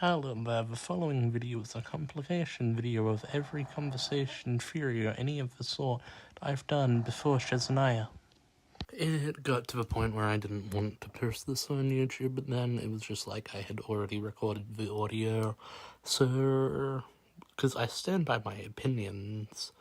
Hello there, the following video is a compilation video of every conversation, theory, or any of the sort I've done before Shazaniah. It got to the point where I didn't want to post this on YouTube, but then it was just like I had already recorded the audio, so... because I stand by my opinions,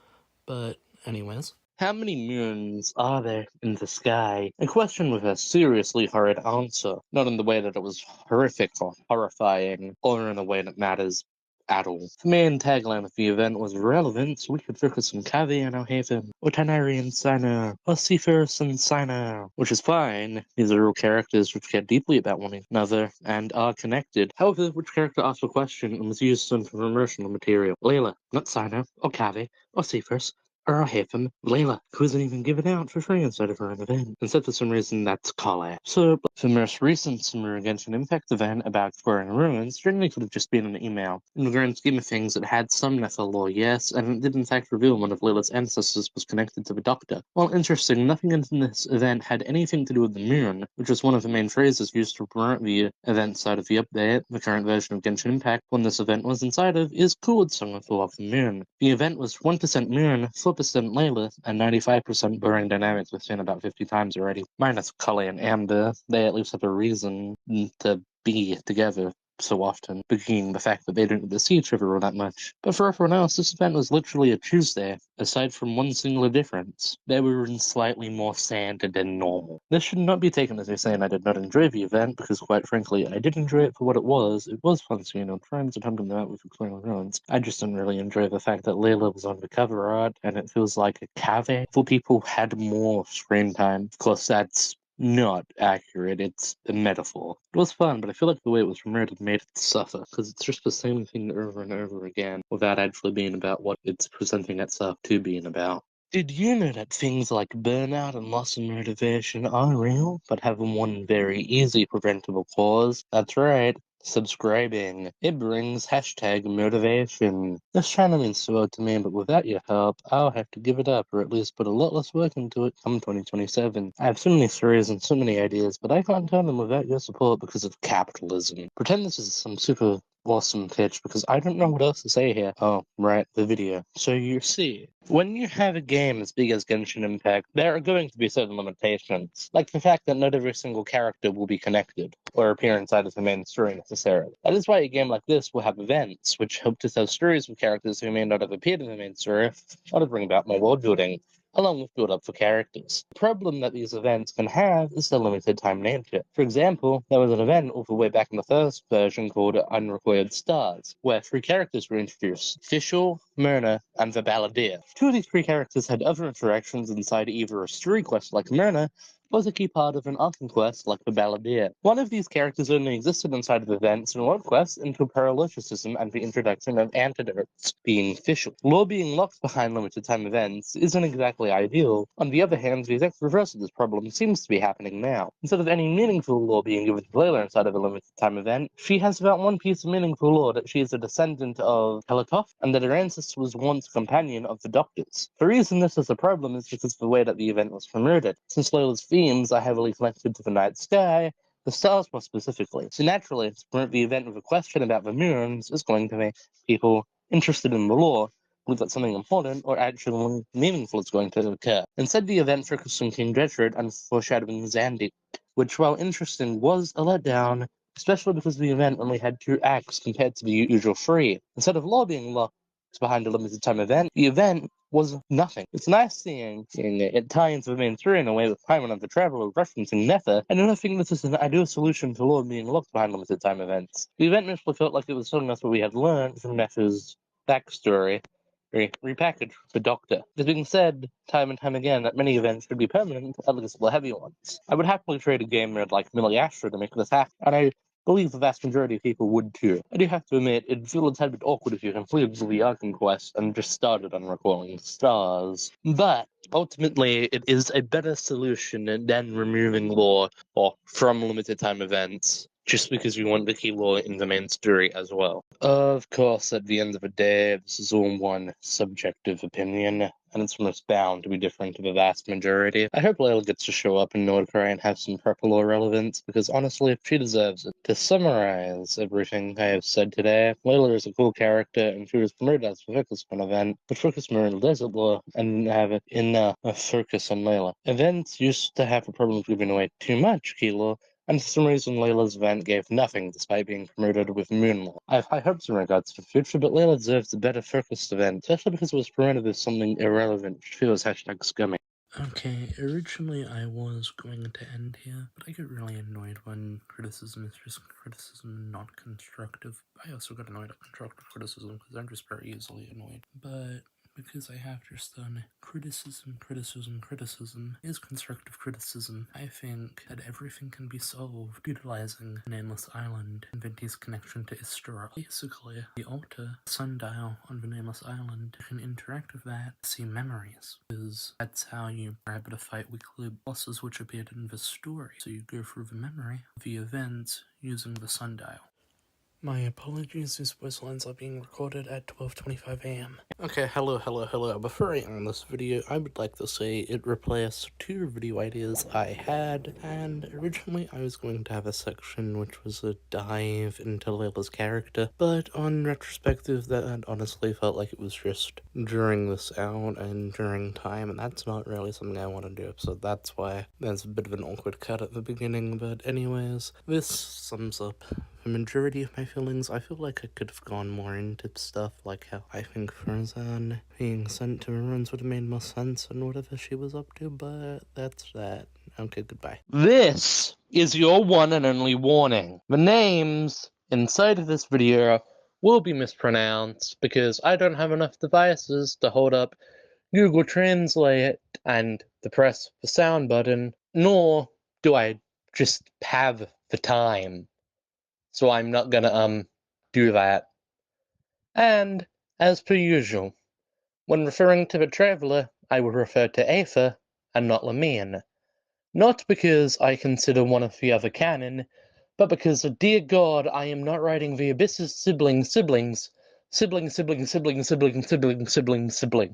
but anyways. How many moons are there in the sky? A question with a seriously horrid answer. Not in the way that it was horrific or horrifying, or in a way that matters at all. The main tagline of the event was relevant, so we could focus on Kaveh and Haven, or Tanari and Sino, or Cephas and Sino, which is fine. These are all characters which care deeply about one another and are connected. However, which character asked a question and was used as promotional material? Layla, not Sino, or Kaveh, or Cephas, or I have him, Layla, who isn't even given out for free inside of her own event. Instead, for some reason, that's Collei. So, the most recent Summer Genshin Impact event about exploring ruins generally could have just been an email. In the grand scheme of things, it had some Nether lore, yes, and it did in fact reveal one of Layla's ancestors was connected to the Doctor. While interesting, nothing in this event had anything to do with the moon, which was one of the main phrases used to promote the event side of the update. The current version of Genshin Impact, when this event was inside of, is called Song of the Love of the Moon. The event was 1% moon, 4% Layla, and 95% boring dynamics we've seen about 50 times already. Minus Collei and Amber, they at least have a reason to be together so often, being the fact that they don't get to see each other all that much. But for everyone else, this event was literally a Tuesday, aside from one singular difference. They were in slightly more sand than normal. This should not be taken as me saying I did not enjoy the event, because quite frankly, I did enjoy it for what it was. It was fun seeing friends and helping them out with exploring ruins. I just didn't really enjoy the fact that Layla was on the cover art, and it feels like a Kaveh for people had more screen time. Of course, that's not accurate, it's a metaphor. It was fun, but I feel like the way it was promoted made it suffer, because it's just the same thing over and over again, without actually being about what it's presenting itself to being about. Did you know that things like burnout and loss of motivation are real, but have one very easy preventable cause? That's right. Subscribing. It brings #motivation. This channel means so much to me, but without your help, I'll have to give it up, or at least put a lot less work into it come 2027. I have so many stories and so many ideas, but I can't tell them without your support because of capitalism. Pretend this is some super awesome pitch, because I don't know what else to say here. Oh, right, the video. So you see, when you have a game as big as Genshin Impact, there are going to be certain limitations, like the fact that not every single character will be connected, or appear inside of the main story necessarily. That is why a game like this will have events, which hope to tell stories with characters who may not have appeared in the main story, or to bring about more world building, along with build-up for characters. The problem that these events can have is the limited time nature. For example, there was an event all the way back in the first version called Unrequired Stars, where 3 characters were introduced: Fischl, Myrna, and the Balladeer. 2 of these 3 characters had other interactions inside either a story quest like Myrna, was a key part of an arcing quest like the Balladeer. One of these characters only existed inside of events and one quest until paralogicism and the introduction of antidotes, being Fischl. Lore being locked behind limited time events isn't exactly ideal. On the other hand, the exact reverse of this problem seems to be happening now. Instead of any meaningful lore being given to Layla inside of a limited time event, she has about one piece of meaningful lore: that she is a descendant of Helitoff, and that her ancestor was once a companion of the Doctor's. The reason this is a problem is because of the way that the event was promoted. Since Layla's themes are heavily connected to the night sky, the stars more specifically. So naturally, to promote the event with a question about the moons is going to make people interested in the lore believe that something important or actually meaningful is going to occur. Instead, the event focused on King Dreadford and foreshadowing Xandi, which, while interesting, was a letdown, especially because the event only had 2 acts compared to the usual 3. Instead of lore being locked behind a limited time event, the event was nothing. It's nice seeing it tie into the main story in a way with Paimon of the Traveler referencing Nether, and I don't think this is an ideal solution to lore being locked behind limited time events. The event initially felt like it was telling us what we had learned from Nether's backstory, repackaged for Doctor. It has been said time and time again that many events should be permanent, at least the heavy ones. I would happily trade a game mode like Millie Astra to make this happen, and I believe the vast majority of people would too. I do have to admit, it'd feel a tad bit awkward if you completed the Arkham quest and just started on Recalling Stars. But ultimately, it is a better solution than removing lore or from limited time events, just because we want to keep lore in the main story as well. Of course, at the end of the day, this is all one subjective opinion, and it's almost bound to be different to the vast majority. I hope Layla gets to show up in Nod-Krai and have some proper lore relevance, because honestly, she deserves it. To summarize everything I have said today, Layla is a cool character, and she was promoted as a Focus Moon event, but Focus Moon Desert Lore and didn't have enough focus on Layla. Events used to have a problem with giving away too much key lore, and for some reason Layla's event gave nothing despite being promoted with Moonlaw. I have high hopes in regards to the future, but Layla deserves a better focused event, especially because it was promoted as something irrelevant, which feels #scummy. Okay, originally I was going to end here, but I get really annoyed when criticism is just criticism, not constructive. I also got annoyed at constructive criticism because I'm just very easily annoyed. But because I have just done criticism is constructive criticism, I think that everything can be solved utilizing Nameless Island and Venti's connection to Istra. Basically, the altar sundial on the Nameless Island can interact with that, see memories, because that's how you are able to fight weekly bosses which appeared in the story. So you go through the memory of the events using the sundial. My apologies, these voice lines are being recorded at 12:25 AM. Okay, hello. Before I end this video, I would like to say it replaced 2 video ideas I had, and originally I was going to have a section which was a dive into Layla's character, but on retrospective, that honestly felt like it was just during this out and during time, and that's not really something I want to do, so that's why there's a bit of an awkward cut at the beginning. But anyways, this sums up the majority of my feelings. I feel like I could have gone more into stuff, like how I think Frozan being sent to ruins would have made more sense and whatever she was up to, but that's that. Okay, goodbye. This is your one and only warning. The names inside of this video will be mispronounced because I don't have enough devices to hold up Google Translate and the press the sound button, nor do I just have the time. So I'm not gonna, do that. And, as per usual, when referring to the Traveler, I will refer to Aether and not Lamine. Not because I consider one of the other canon, but because, dear God, I am not writing the ABYSS siblings,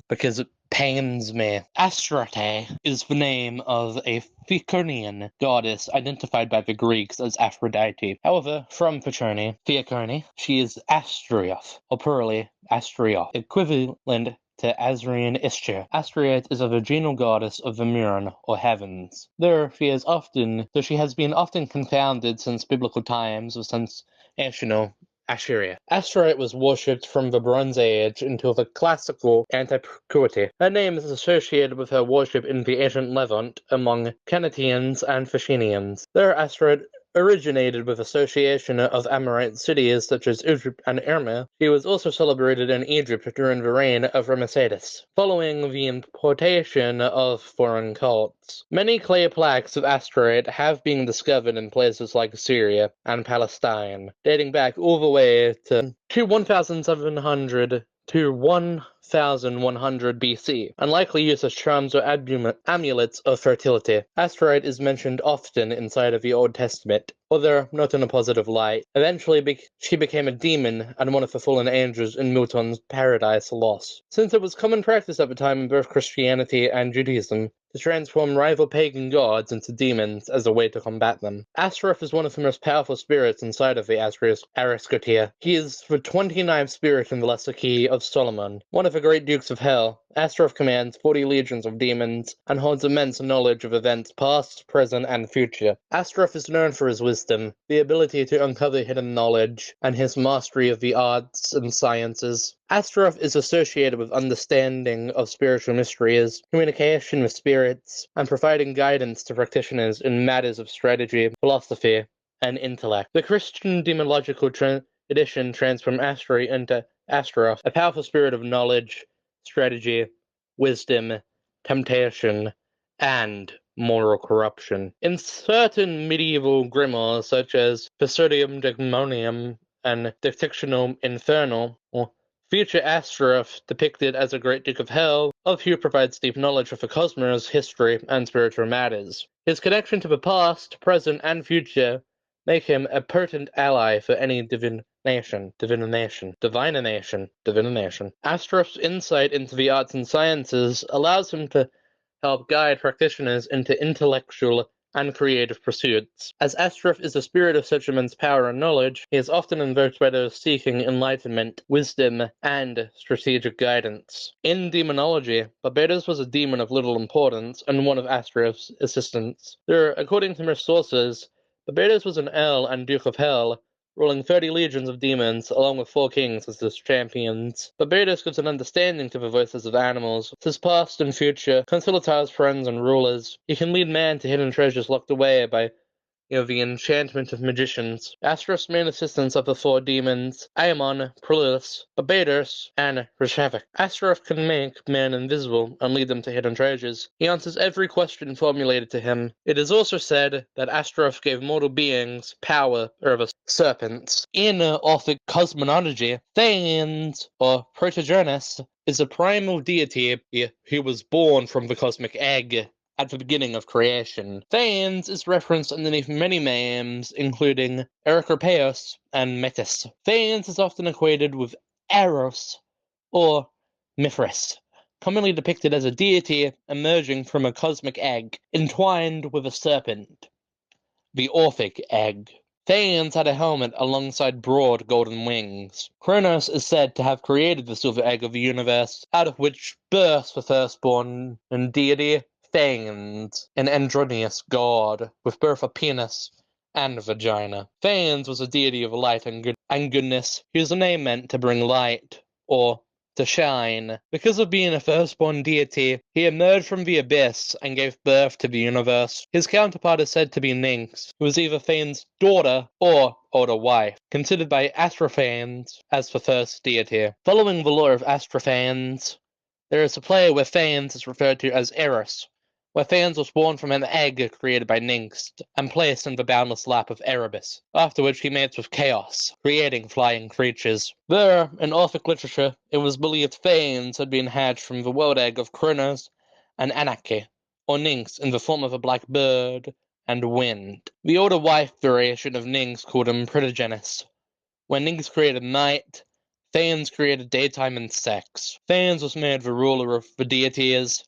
because it pains me. Astarte is the name of a Theocornian goddess identified by the Greeks as Aphrodite. However, from Theocorni, she is Astrioth, or plurally Astrioth, equivalent to Asrian Ischia. Astriate is a virginal goddess of the Muron, or heavens. Though she has been often confounded since biblical times with sensational Assyria. Astrite was worshipped from the Bronze Age until the classical antiquity. Her name is associated with her worship in the ancient Levant among Canatians and Phocians. Their Astrite originated with association of Amorite cities such as Egypt and Erma. She was also celebrated in Egypt during the reign of Ramesses, following the importation of foreign cults. Many clay plaques of Astrite have been discovered in places like Syria and Palestine, dating back all the way to 1700 to 1100 BC, and likely used as charms or amulets of fertility. Astrite is mentioned often inside of the Old Testament, although not in a positive light. Eventually, she became a demon and one of the fallen angels in Milton's Paradise Lost. Since it was common practice at the time in both Christianity and Judaism to transform rival pagan gods into demons as a way to combat them. Astaroth is one of the most powerful spirits inside of the Aristotea. He is the 29th spirit in the Lesser Key of Solomon, one of the great dukes of hell. Astaroth commands 40 legions of demons and holds immense knowledge of events past, present, and future. Astaroth is known for his wisdom, the ability to uncover hidden knowledge, and his mastery of the arts and sciences. Astaroth is associated with understanding of spiritual mysteries, communication with spirits, and providing guidance to practitioners in matters of strategy, philosophy, and intellect. The Christian demonological tradition transformed Astrite into Astaroth, a powerful spirit of knowledge, strategy, wisdom, temptation, and moral corruption. In certain medieval grimoires, such as Pseudium Demonium and Dictionum Infernal, or future Astaroth, depicted as a great duke of hell, of who provides deep knowledge of the cosmos, history, and spiritual matters. His connection to the past, present, and future make him a potent ally for any divination. Astaroth's insight into the arts and sciences allows him to help guide practitioners into intellectual and creative pursuits. As Astaroth is the spirit of such immense power and knowledge, he is often invoked by those seeking enlightenment, wisdom, and strategic guidance. In demonology, ABYSS was a demon of little importance and one of Astaroth's assistants. According to most sources, ABYSS was an Earl and Duke of Hell, ruling 30 legions of demons, along with 4 kings as his champions. ABYSS gives an understanding to the voices of animals, his past and future, consults friends and rulers. He can lead man to hidden treasures locked away by the enchantment of magicians. Astaroth's main assistants are the 4 demons, Aemon, Prolus, ABYSS, and Reshavik. Astaroth can make man invisible and lead them to hidden treasures. He answers every question formulated to him. It is also said that Astaroth gave mortal beings power over serpents. In Orphic cosmology, Thanes, or Protogenes, is a primal deity who was born from the cosmic egg at the beginning of creation. Thanes is referenced underneath many names, including Erikopeos and Metis. Thanes is often equated with Eros or Mithras, commonly depicted as a deity emerging from a cosmic egg, entwined with a serpent, the Orphic egg. Thanes had a helmet alongside broad golden wings. Kronos is said to have created the silver egg of the universe, out of which burst the firstborn deity, Thanes, an androgynous god, with both a penis and vagina. Thanes was a deity of light and goodness, whose name meant to bring light, or to shine. Because of being a firstborn deity, he emerged from the abyss and gave birth to the universe. His counterpart is said to be Nyx, who was either Thanes' daughter or older wife, considered by Astrophanes as the first deity. Following the lore of Astrophanes, there is a play where Thanes is referred to as Eros, where Thanes was born from an egg created by Nyx and placed in the boundless lap of Erebus, after which he mates with Chaos, creating flying creatures. There, in Orphic literature, it was believed Thanes had been hatched from the world egg of Kronos and Anarchy, or Nyx in the form of a black bird and wind. The older wife variation of Nyx called him Protogenes. When Nyx created night, Thanes created daytime and sex. Thanes was made the ruler of the deities.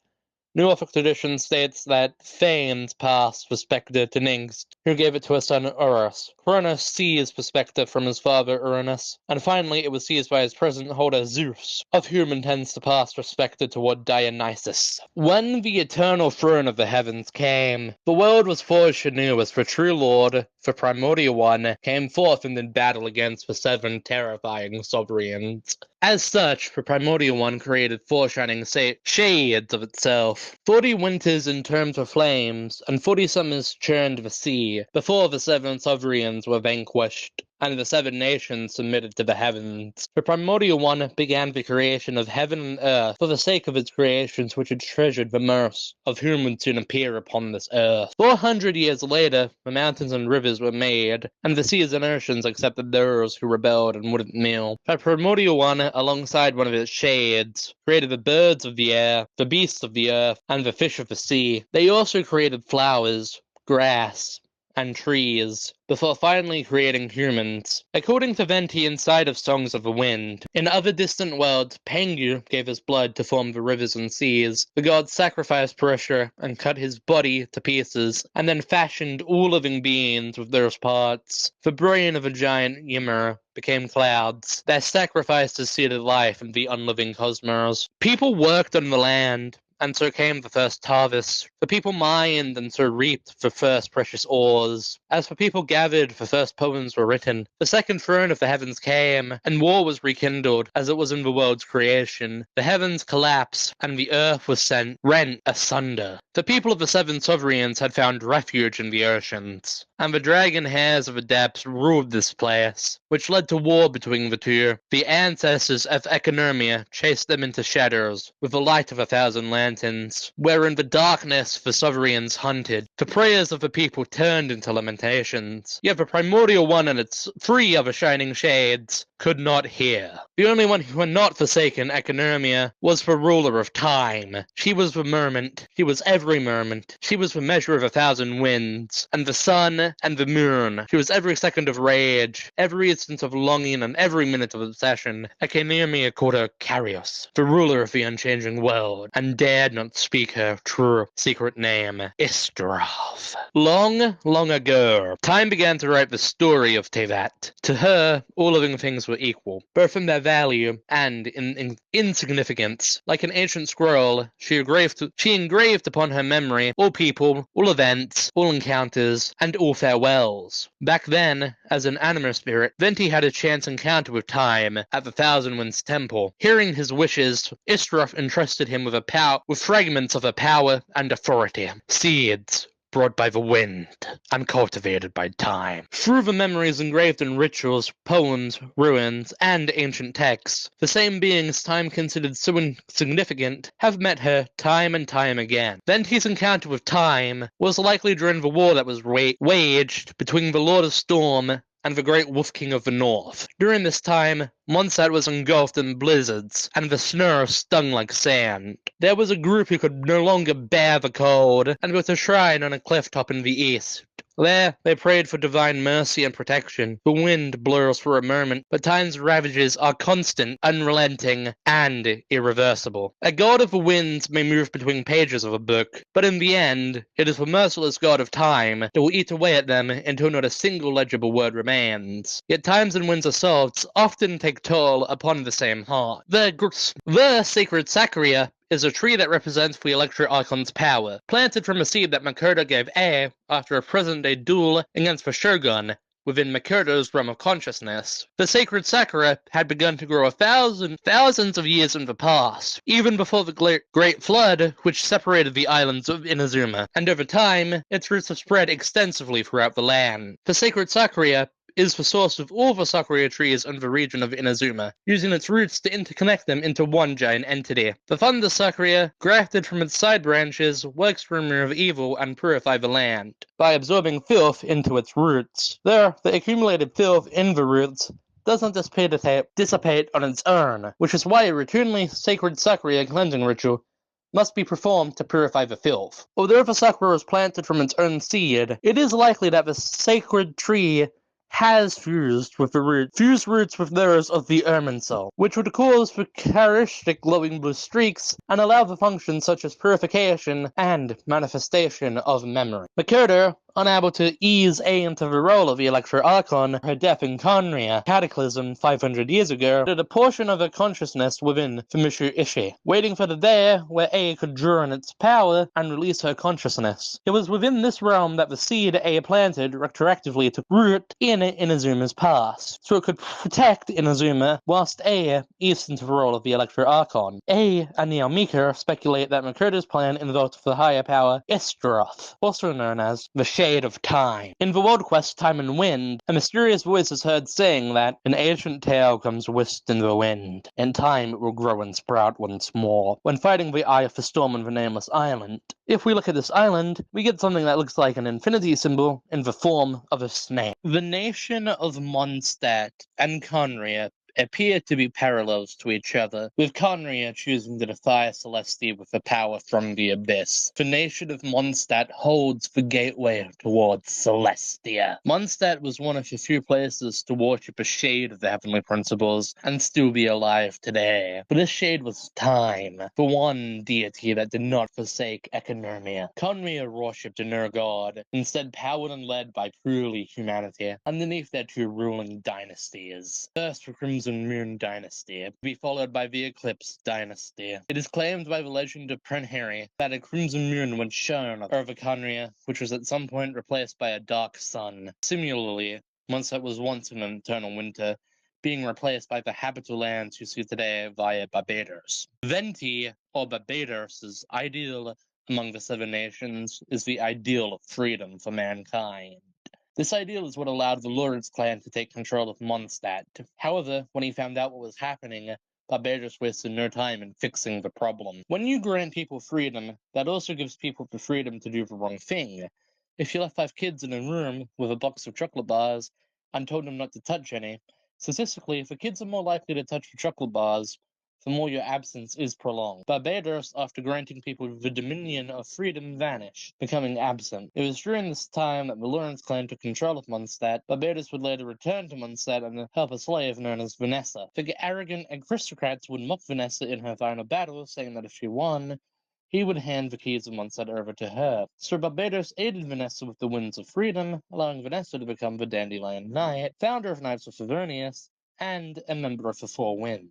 New Orphic tradition states that Thanes passed the scepter to Nyx, who gave it to his son Urus. Kronos seized the scepter from his father Uranus, and finally it was seized by his present holder Zeus, of whom intends to pass the scepter toward Dionysus. When the eternal throne of the heavens came, the world was forged anew as the true Lord, the primordial one, came forth and did battle against the 7 terrifying sovereigns. As such, the primordial one created 4 shining shades of itself. 40 winters in terms of flames, and 40 summers churned the sea, before the 7 sovereigns were vanquished, and the 7 nations submitted to the heavens. The primordial one began the creation of heaven and earth for the sake of its creations which it treasured the most, of whom would soon appear upon this earth. 400 years later, the mountains and rivers were made, and the seas and oceans accepted those who rebelled and wouldn't kneel. The primordial one, alongside one of its shades, created the birds of the air, the beasts of the earth, and the fish of the sea. They also created flowers, grass, and trees, before finally creating humans. According to Venti inside of Songs of the Wind, in other distant worlds, Pangu gave his blood to form the rivers and seas. The gods sacrificed Purusha and cut his body to pieces, and then fashioned all living beings with those parts. The brain of a giant Ymir became clouds. Their sacrifices seeded life in the unliving cosmos. People worked on the land, and so came the first harvest. The people mined and so reaped the first precious ores. As the people gathered, the first poems were written. The second throne of the heavens came, and war was rekindled, as it was in the world's creation. The heavens collapsed, and the earth was rent asunder. The people of the 7 sovereigns had found refuge in the oceans, and the dragon hairs of the depths ruled this place, which led to war between the 2. The ancestors of Economia chased them into shadows, with the light of 1,000 lanterns, where in the darkness the sovereigns hunted. The prayers of the people turned into lamentations. Yet the primordial one and its 3 other shining shades could not hear. The only one who had not forsaken Economia was the ruler of time. She was the moment. She was every moment. She was the measure of 1,000 winds, and the sun, and the moon. She was every second of rage, every instant of longing, and every minute of obsession. Economia called her Carius, the ruler of the unchanging world, and dared not speak her true secret name, Istarov. Long, long ago, time began to write the story of TEYVAT. To her, all living things were equal, both in their value and in insignificance. Like an ancient scroll, she engraved upon her memory all people, all events, all encounters, and all farewells. Back then, as an animal spirit, Venti had a chance encounter with time at the Thousand Winds Temple. Hearing his wishes, Istarov entrusted him with fragments of her power and authority. Seeds brought by the wind and cultivated by time. Through the memories engraved in rituals, poems, ruins, and ancient texts, the same beings time considered so insignificant have met her time and time again. Venti's encounter with time was likely during the war that was waged between the Lord of Storm and the Great Wolf King of the North. During this time, Mondstadt was engulfed in blizzards, and the snow stung like sand. There was a group who could no longer bear the cold, and built a shrine on a cliff top in the east. There, they prayed for divine mercy and protection. The wind blows for a moment, but time's ravages are constant, unrelenting, and irreversible. A god of the winds may move between pages of a book, but in the end, it is the merciless god of time that will eat away at them until not a single legible word remains. Yet times and winds assaults often take toll upon the same heart. The sacred Sakuria is a tree that represents the Electro Archon's power, planted from a seed that Makoto gave A after a present-day duel against the Shogun within Makoto's realm of consciousness. The sacred Sakura had begun to grow thousands of years in the past, even before the Great Flood, which separated the islands of Inazuma, and over time, its roots have spread extensively throughout the land. The sacred Sakura is the source of all the Sakura trees in the region of Inazuma, using its roots to interconnect them into one giant entity. The Thunder Sakura, grafted from its side branches, works to remove evil and purify the land by absorbing filth into its roots. There, the accumulated filth in the roots doesn't dissipate on its own, which is why a routinely sacred Sakura cleansing ritual must be performed to purify the filth. Although the Sakura was planted from its own seed, it is likely that the sacred tree has fused roots with those of the Irminsul, which would cause the characteristic glowing blue streaks and allow the functions such as purification and manifestation of memory. Makoto, unable to ease A into the role of the Electro Archon, her death in Conria Cataclysm 500 years ago, did a portion of her consciousness within Fumushu Ishi, waiting for the day where A could draw on its power and release her consciousness. It was within this realm that the seed A planted retroactively took root in Inazuma's past, so it could protect Inazuma whilst A eased into the role of the Electro Archon. A and Neomika speculate that Makoto's plan involved the higher power Istaroth, also known as the Shade of Time. In the World Quest Time and Wind, a mysterious voice is heard saying that an ancient tale comes whisked in the wind. In time it will grow and sprout once more. When fighting the Eye of the Storm on the Nameless Island, if we look at this island, we get something that looks like an infinity symbol in the form of a snake. The nation of Mondstadt and Conria appear to be parallels to each other, with Conria choosing to defy Celestia with the power from the abyss. The nation of Mondstadt holds the gateway towards Celestia. Mondstadt was one of the few places to worship a shade of the heavenly principles and still be alive today. But this shade was time, the one deity that did not forsake Economia. Conria worshipped a no god, instead powered and led by purely humanity, underneath their two ruling dynasties. First, the Crimson Moon Dynasty, to be followed by the Eclipse Dynasty. It is claimed by the legend of Prenheri that a crimson moon once shone over Conria, which was at some point replaced by a dark sun. Similarly, Mondstadt was once in an eternal winter, being replaced by the habitable lands you see today via Barbados. Venti, or Barbados' ideal among the seven nations, is the ideal of freedom for mankind. This ideal is what allowed the Lawrence clan to take control of Mondstadt. However, when he found out what was happening, Barbados wasted no time in fixing the problem. When you grant people freedom, that also gives people the freedom to do the wrong thing. If you left 5 kids in a room with a box of chocolate bars and told them not to touch any, Statistically, the kids are more likely to touch the chocolate bars, the more your absence is prolonged. Barbados, after granting people the dominion of freedom, vanished, becoming absent. It was during this time that the Lawrence clan took control of Mondstadt. Barbados would later return to Mondstadt and help a slave known as Vanessa. The arrogant aristocrats would mock Vanessa in her final battle, saying that if she won, he would hand the keys of Mondstadt over to her. So Barbados aided Vanessa with the winds of freedom, allowing Vanessa to become the Dandelion Knight, founder of Knights of Favonius, and a member of the Four Winds.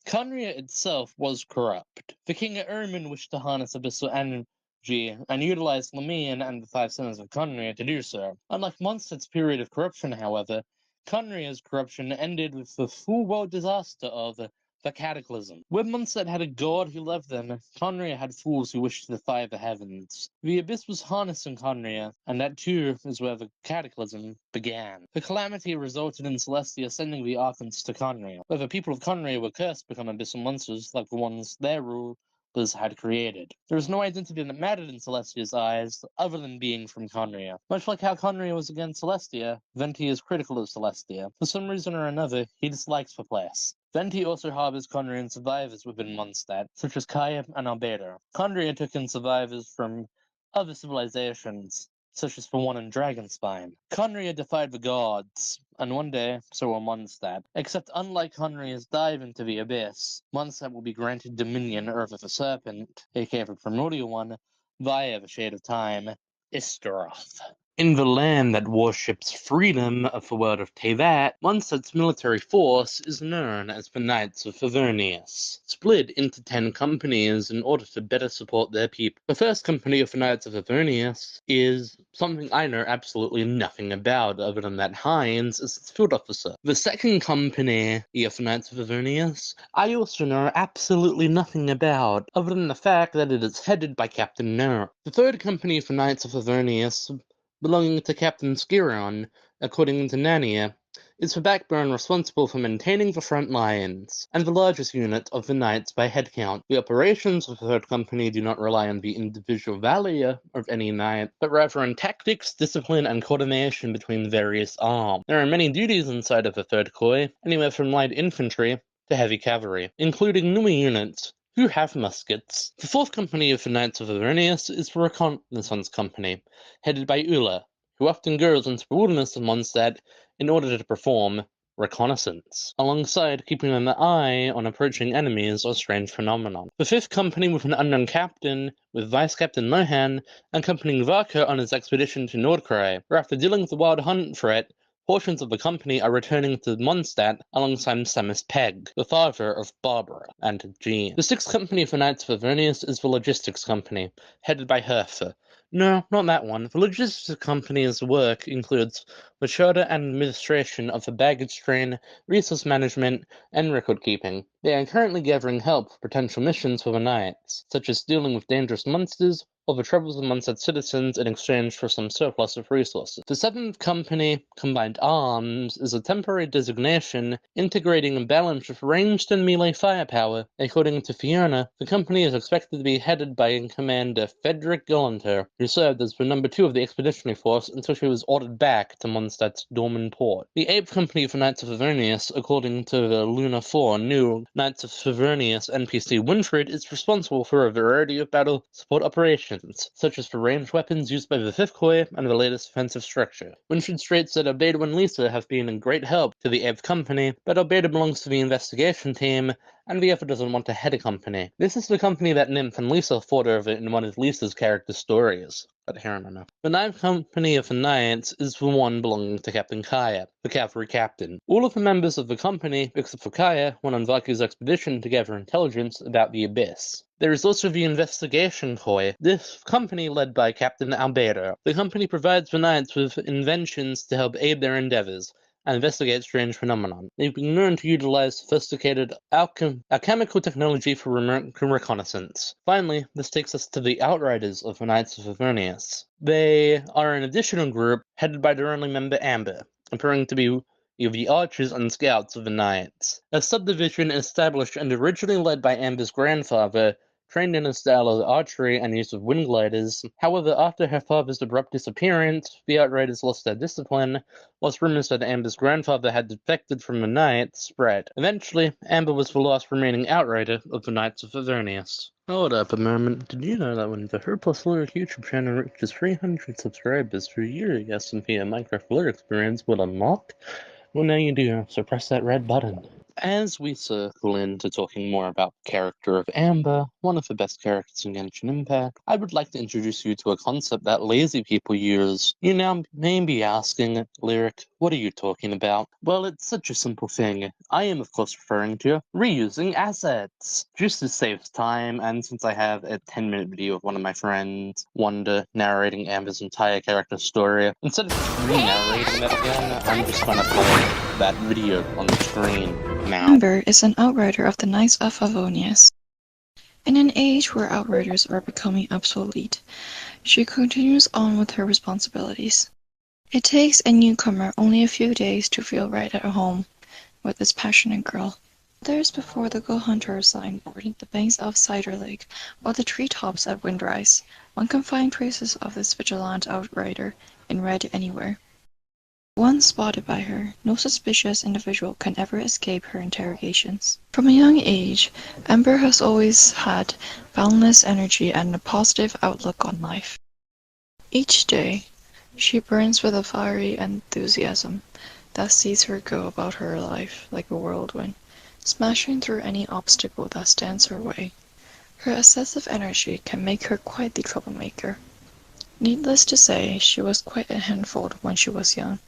Conria itself was corrupt. The king Ermin wished to harness abyssal energy and utilized Lemmian and the five sons of Conria to do so. Unlike Mondstadt's period of corruption, however, Conria's corruption ended with the full-world disaster of the Cataclysm. Where Mondstadt had a god who loved them, Conria had fools who wished to defy the heavens. The abyss was harnessed in Conria, and that too is where the Cataclysm began. The calamity resulted in Celestia sending the Archons to Conria, where the people of Conria were cursed to become abyssal monsters like the ones their rulers had created. There was no identity that mattered in Celestia's eyes, other than being from Conria. Much like how Conria was against Celestia, Venti is critical of Celestia. For some reason or another, he dislikes the place. Venti also harbors Conrian survivors within Mondstadt, such as Kaya and Albedo. Conria took in survivors from other civilizations, such as for one in Dragonspine. Conria defied the gods, and one day, so will Mondstadt. Except unlike Conria's dive into the abyss, Mondstadt will be granted dominion over the serpent, aka the primordial one, via the Shade of Time, Istaroth. In the land that worships freedom of the world of TEYVAT, Mondstadt's military force is known as the Knights of Favonius, split into 10 companies in order to better support their people. The first company of the Knights of Favonius is something I know absolutely nothing about, other than that Hines is its field officer. The second company of the Knights of Favonius, I also know absolutely nothing about, other than the fact that it is headed by Captain No. The third company of the Knights of Favonius, belonging to Captain Skiron, according to Nania, is the backbone responsible for maintaining the front lines, and the largest unit of the Knights by headcount. The operations of the third company do not rely on the individual valor of any knight, but rather on tactics, discipline, and coordination between various arms. There are many duties inside of the third Khoi, anywhere from light infantry to heavy cavalry, including newer units who have muskets. The fourth company of the Knights of Favonius is the Reconnaissance Company, headed by Ula, who often goes into the wilderness of Mondstadt in order to perform reconnaissance, alongside keeping an eye on approaching enemies or strange phenomenon. The fifth company, with an unknown captain, with Vice Captain Lohan, accompanying Varka on his expedition to Nod-Krai, where after dealing with the wild hunt threat, portions of the company are returning to Mondstadt alongside Samus Pegg, the father of Barbara and Jean. The sixth company of the Knights of Favonius is the Logistics Company, headed by Hertha. No, not that one. The Logistics Company's work includes the charter and administration of the baggage train, resource management, and record keeping. They are currently gathering help for potential missions for the Knights, such as dealing with dangerous monsters, or the troubles of Mondstadt citizens in exchange for some surplus of resources. The seventh company, Combined Arms, is a temporary designation integrating a balance of ranged and melee firepower. According to Fiona, the company is expected to be headed by Commander Frederick Galanter, who served as the number 2 of the expeditionary force until she was ordered back to Mondstadt's Dorman port. The eighth company of the Knights of Favonius, according to the Luna 4 new Knights of Favonius NPC Winfred, is responsible for a variety of battle support operations, such as for ranged weapons used by the fifth Khoi and the latest offensive structure. Winfred states that Albedo and Lisa have been a great help to the eighth company, but Albedo belongs to the investigation team, and the other doesn't want to head a company. This is the company that Nymph and Lisa fought over in one of Lisa's character stories. But here I don't know. The ninth company of the Knights is the one belonging to Captain Kaya, the cavalry captain. All of the members of the company, except for Kaya, went on Vaki's expedition to gather intelligence about the Abyss. There is also the Investigation Khoi, this company led by Captain Albedo. The company provides the Knights with inventions to help aid their endeavors and investigate strange phenomenon. They've been known to utilize sophisticated alchemical technology for reconnaissance. Finally, this takes us to the Outriders of the Knights of Favonius. They are an additional group headed by their only member Amber, appearing to be the archers and scouts of the Knights. A subdivision established and originally led by Amber's grandfather, trained in a style of archery and use of wind gliders. However, after her father's abrupt disappearance, the Outriders lost their discipline, whilst rumors that Amber's grandfather had defected from the Knights spread. Eventually, Amber was the last remaining Outrider of the Knights of Favonius. Hold up a moment, did you know that when the Her Plus Lyric YouTube channel reaches 300 subscribers per year, the SMP and Minecraft Lyric experience will unlock? Well, now you do, so press that red button. As we circle into talking more about the character of Amber, one of the best characters in Genshin Impact, I would like to introduce you to a concept that lazy people use. You now may be asking, Lyric, what are you talking about? Well, it's such a simple thing. I am of course referring to reusing assets. Just to save time, and since I have a 10-minute video of one of my friends, Wanda, narrating Amber's entire character story, instead of just re-narrating that again, I'm just gonna play that video on the screen. Amber is an outrider of the Knights of Favonius. In an age where outriders are becoming obsolete, she continues on with her responsibilities. It takes a newcomer only a few days to feel right at home with this passionate girl. There's before the Go Hunter signboard, the banks of Cider Lake, or the treetops at Windrise, one can find traces of this vigilant outrider in red anywhere. Once spotted by her, no suspicious individual can ever escape her interrogations. From a young age, Amber has always had boundless energy and a positive outlook on life. Each day, she burns with a fiery enthusiasm that sees her go about her life like a whirlwind, smashing through any obstacle that stands her way. Her excessive energy can make her quite the troublemaker. Needless to say, she was quite a handful when she was young.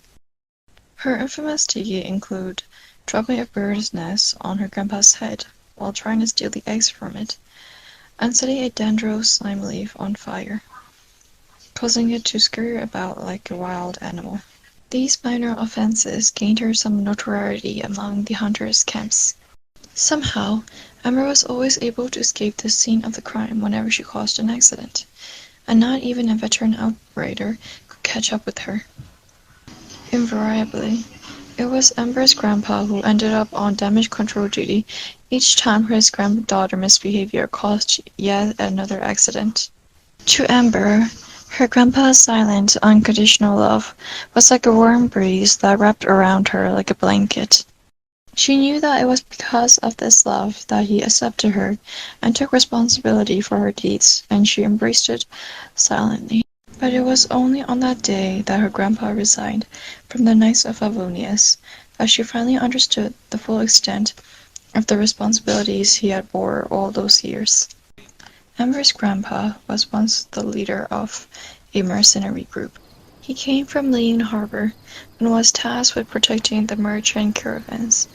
Her infamous deeds include dropping a bird's nest on her grandpa's head while trying to steal the eggs from it, and setting a dandruff slime leaf on fire, causing it to scurry about like a wild animal. These minor offenses gained her some notoriety among the hunters' camps. Somehow, Amber was always able to escape the scene of the crime whenever she caused an accident, and not even a veteran outrider could catch up with her. Invariably, it was Amber's grandpa who ended up on damage control duty each time his granddaughter's misbehavior caused yet another accident. To Amber, her grandpa's silent, unconditional love was like a warm breeze that wrapped around her like a blanket. She knew that it was because of this love that he accepted her and took responsibility for her deeds, and she embraced it silently. But it was only on that day that her grandpa resigned from the Knights of Favonius that she finally understood the full extent of the responsibilities he had bore all those years. Amber's grandpa was once the leader of a mercenary group. He came from Layla harbor and was tasked with protecting the merchant caravans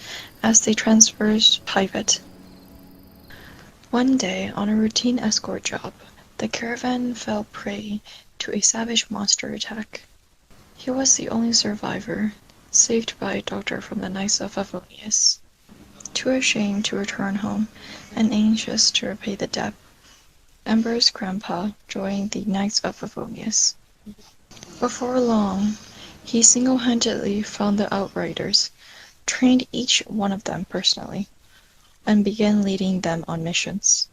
as they traversed TEYVAT. One day, on a routine escort job, the caravan fell prey to a savage monster attack. He was the only survivor, saved by a doctor from the Knights of Favonius. Too ashamed to return home and anxious to repay the debt, Amber's grandpa joined the Knights of Favonius. Before long, he single-handedly found the Outriders, trained each one of them personally, and began leading them on missions.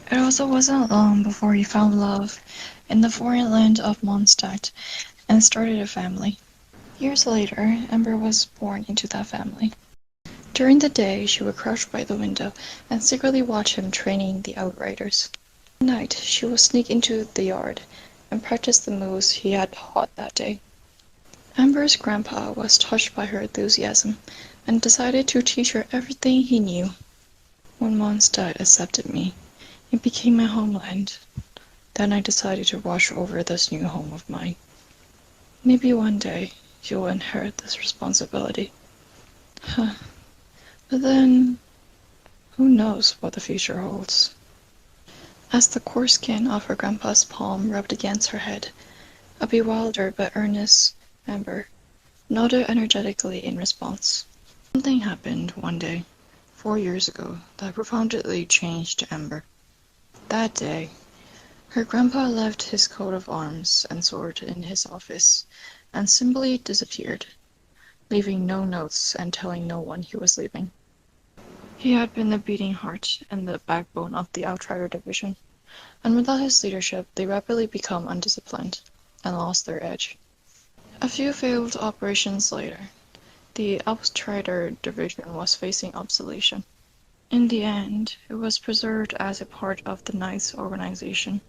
It also wasn't long before he found love in the foreign land of Mondstadt and started a family. Years later, Amber was born into that family. During the day, she would crouch by the window and secretly watch him training the Outriders. At night, she would sneak into the yard and practice the moves he had taught that day. Amber's grandpa was touched by her enthusiasm and decided to teach her everything he knew. When Mondstadt accepted me, it became my homeland. Then I decided to watch over this new home of mine. Maybe one day you'll inherit this responsibility. But then, who knows what the future holds? As the coarse skin of her grandpa's palm rubbed against her head, a bewildered but earnest Amber nodded energetically in response. Something happened one day, 4 years ago, that profoundly changed Amber. That day, her grandpa left his coat of arms and sword in his office and simply disappeared, leaving no notes and telling no one he was leaving. He had been the beating heart and the backbone of the Outrider division, and without his leadership they rapidly became undisciplined and lost their edge. A few failed operations later, the Outrider division was facing obsolescence. In the end, it was preserved as a part of the Knights organization,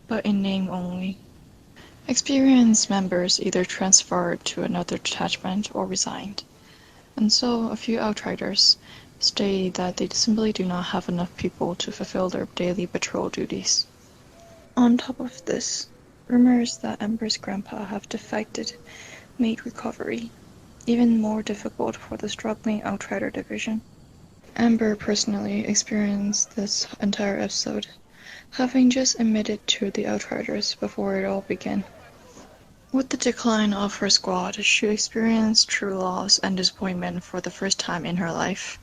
but in name only. Experienced members either transferred to another detachment or resigned, and so a few Outriders state that they simply do not have enough people to fulfill their daily patrol duties. On top of this, rumors that Ember's grandpa have defected made recovery even more difficult for the struggling Outrider division. Amber personally experienced this entire episode, having just admitted to the Outriders before it all began. With the decline of her squad, she experienced true loss and disappointment for the first time in her life.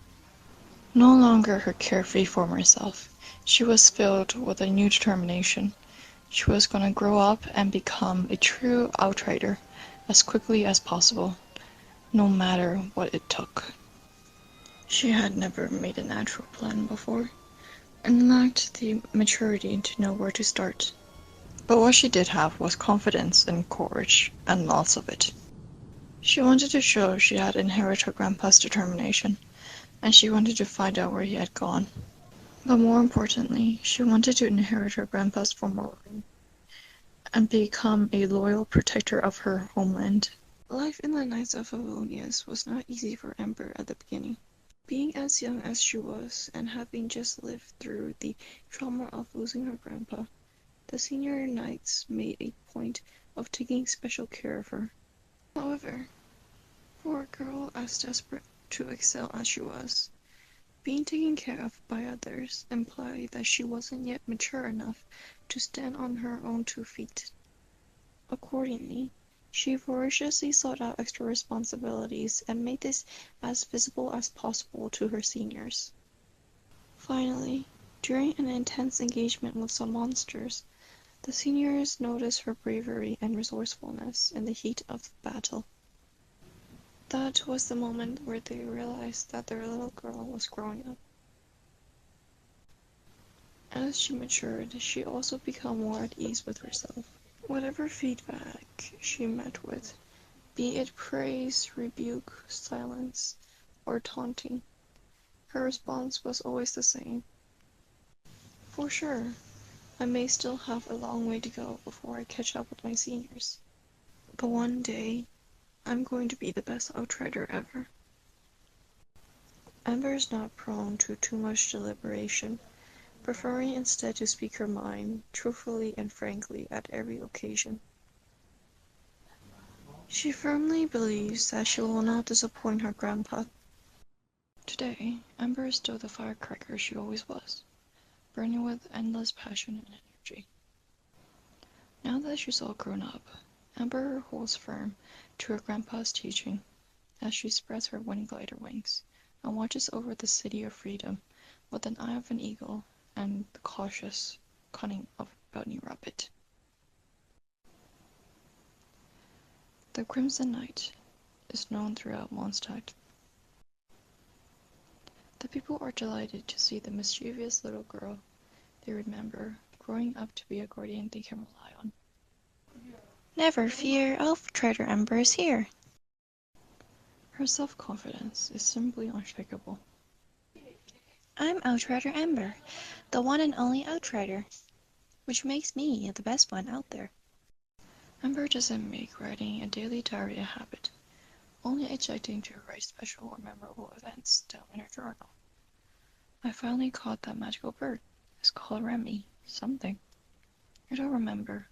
No longer her carefree former self, she was filled with a new determination. She was going to grow up and become a true Outrider as quickly as possible, no matter what it took. She had never made a natural plan before, and lacked the maturity to know where to start. But what she did have was confidence and courage, and lots of it. She wanted to show she had inherited her grandpa's determination, and she wanted to find out where he had gone. But more importantly, she wanted to inherit her grandpa's former ring, and become a loyal protector of her homeland. Life in the Knights of Favonius was not easy for Amber at the beginning. Being as young as she was, and having just lived through the trauma of losing her grandpa, the senior knights made a point of taking special care of her. However, for a girl as desperate to excel as she was, being taken care of by others implied that she wasn't yet mature enough to stand on her own 2 feet. Accordingly, she voraciously sought out extra responsibilities and made this as visible as possible to her seniors. Finally, during an intense engagement with some monsters, the seniors noticed her bravery and resourcefulness in the heat of the battle. That was the moment where they realized that their little girl was growing up. As she matured, she also became more at ease with herself. Whatever feedback she met with, be it praise, rebuke, silence, or taunting, her response was always the same. For sure, I may still have a long way to go before I catch up with my seniors, but one day, I'm going to be the best Outrider ever. Amber is not prone to too much deliberation, preferring instead to speak her mind truthfully and frankly at every occasion. She firmly believes that she will not disappoint her grandpa. Today, Amber is still the firecracker she always was, burning with endless passion and energy. Now that she's all grown up, Amber holds firm to her grandpa's teaching as she spreads her wind glider wings and watches over the city of freedom with an eye of an eagle and the cautious cunning of a bunny rabbit. The Crimson Knight is known throughout Mondstadt. The people are delighted to see the mischievous little girl they remember growing up to be a guardian they can rely on. Never fear, Outrider Amber is here. Her self-confidence is simply unshakable. I'm Outrider Amber, the one and only Outrider, which makes me the best one out there. Amber doesn't make writing a daily diary a habit, only ejecting to write special or memorable events down in her journal. I finally caught that magical bird. It's called Remy something. I don't remember,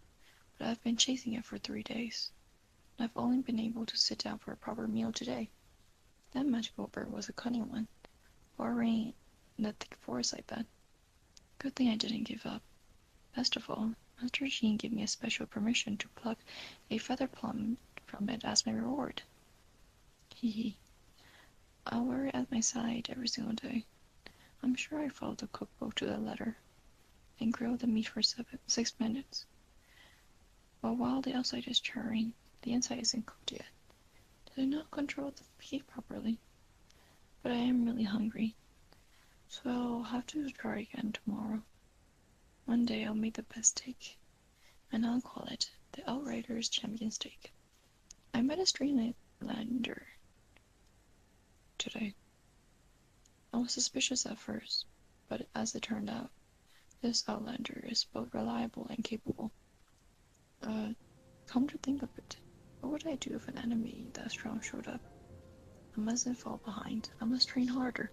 but I've been chasing it for 3 days. I've only been able to sit down for a proper meal today. That magical bird was a cunning one, borrowing the thick foresight then. Good thing I didn't give up. Best of all, Master Jean gave me a special permission to pluck a feather plum from it as my reward. Hee. I'll wear it at my side every single day. I'm sure I followed the cookbook to the letter, and grill the meat for 6 minutes. But while the outside is charring, the inside isn't cooked yet. Did I not control the heat properly? But I am really hungry. So I'll have to try again tomorrow. One day I'll make the best take, and I'll call it the Outriders Champions Take. I met a Streamlander today. I was suspicious at first, but as it turned out, this Outlander is both reliable and capable. Come to think of it, what would I do if an enemy that strong showed up? I mustn't fall behind. I must train harder.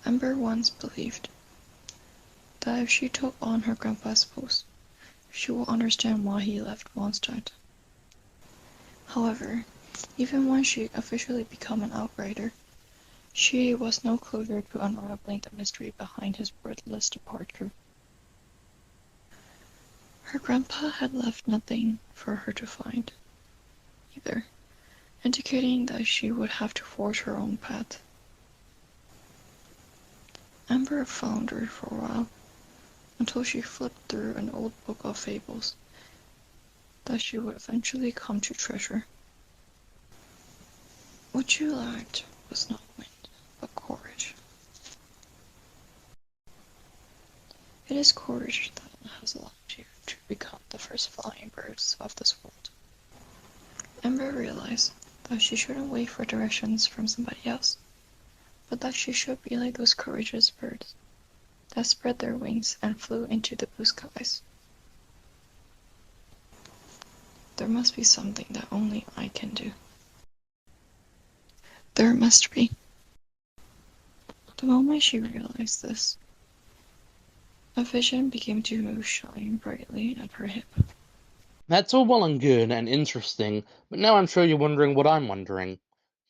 Ember once believed that if she took on her grandpa's post, she will understand why he left Mondstadt. However, even when she officially became an outrider, she was no closer to unraveling the mystery behind his wordless departure. Her grandpa had left nothing for her to find, either, indicating that she would have to forge her own path. Ember floundered for a while, until she flipped through an old book of fables that she would eventually come to treasure. What she lacked was not wind, but courage. It is courage that has allowed you to become the first flying birds of this world. Ember realized that she shouldn't wait for directions from somebody else, but that she should be like those courageous birds that spread their wings and flew into the blue skies. There must be something that only I can do. There must be. The moment she realized this, a vision began to shine brightly at her hip. That's all well and good and interesting, but now I'm sure you're wondering what I'm wondering.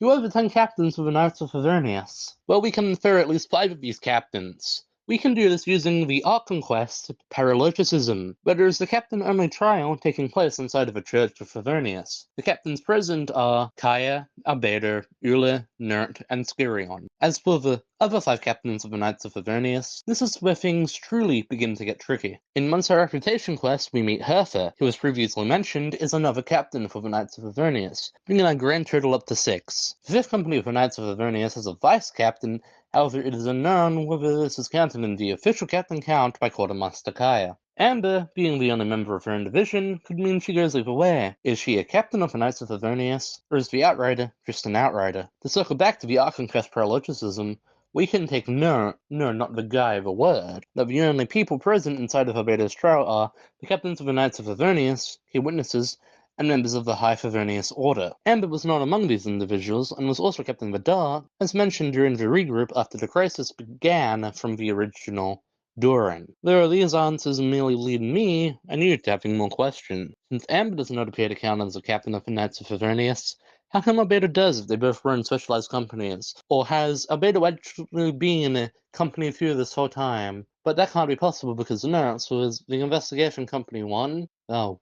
You are the 10 captains of the Knights of Favonius. Well, we can infer at least 5 of these captains. We can do this using the art conquest, Paralogicism, where there is the captain-only trial taking place inside of a church of Favonius. The captains present are Kaya, Albedo, Ula, Nert, and Skirion. As for the other 5 captains of the Knights of Favonius, this is where things truly begin to get tricky. In Monster Reputation quest, we meet Hertha, who as previously mentioned, is another captain for the Knights of Favonius, bringing our grand total up to 6. The 5th company of the Knights of Favonius has a vice captain. However, it is unknown whether this is counted in the official captain count by Quartermaster Kaya. Amber, being the only member of her own division, could mean she goes either way. Is she a captain of the Knights of Favonius, or is the Outrider just an Outrider? To circle back to the Art Conquest Paralogicism, we can take no, not the guy, the word, that the only people present inside of Albedo's trial are the captains of the Knights of Favonius, key witnesses, and members of the High Favonius Order. Amber was not among these individuals, and was also kept in the dark, as mentioned during the regroup after the crisis began from the original Durin. Though these answers merely lead me and you to having more questions. Since Amber does not appear to count as a captain of the Knights of Favonius, how come Albedo does if they both run specialized companies? Or has Albedo actually been a company through this whole time? But that can't be possible because Nurse was the investigation company 1. Oh,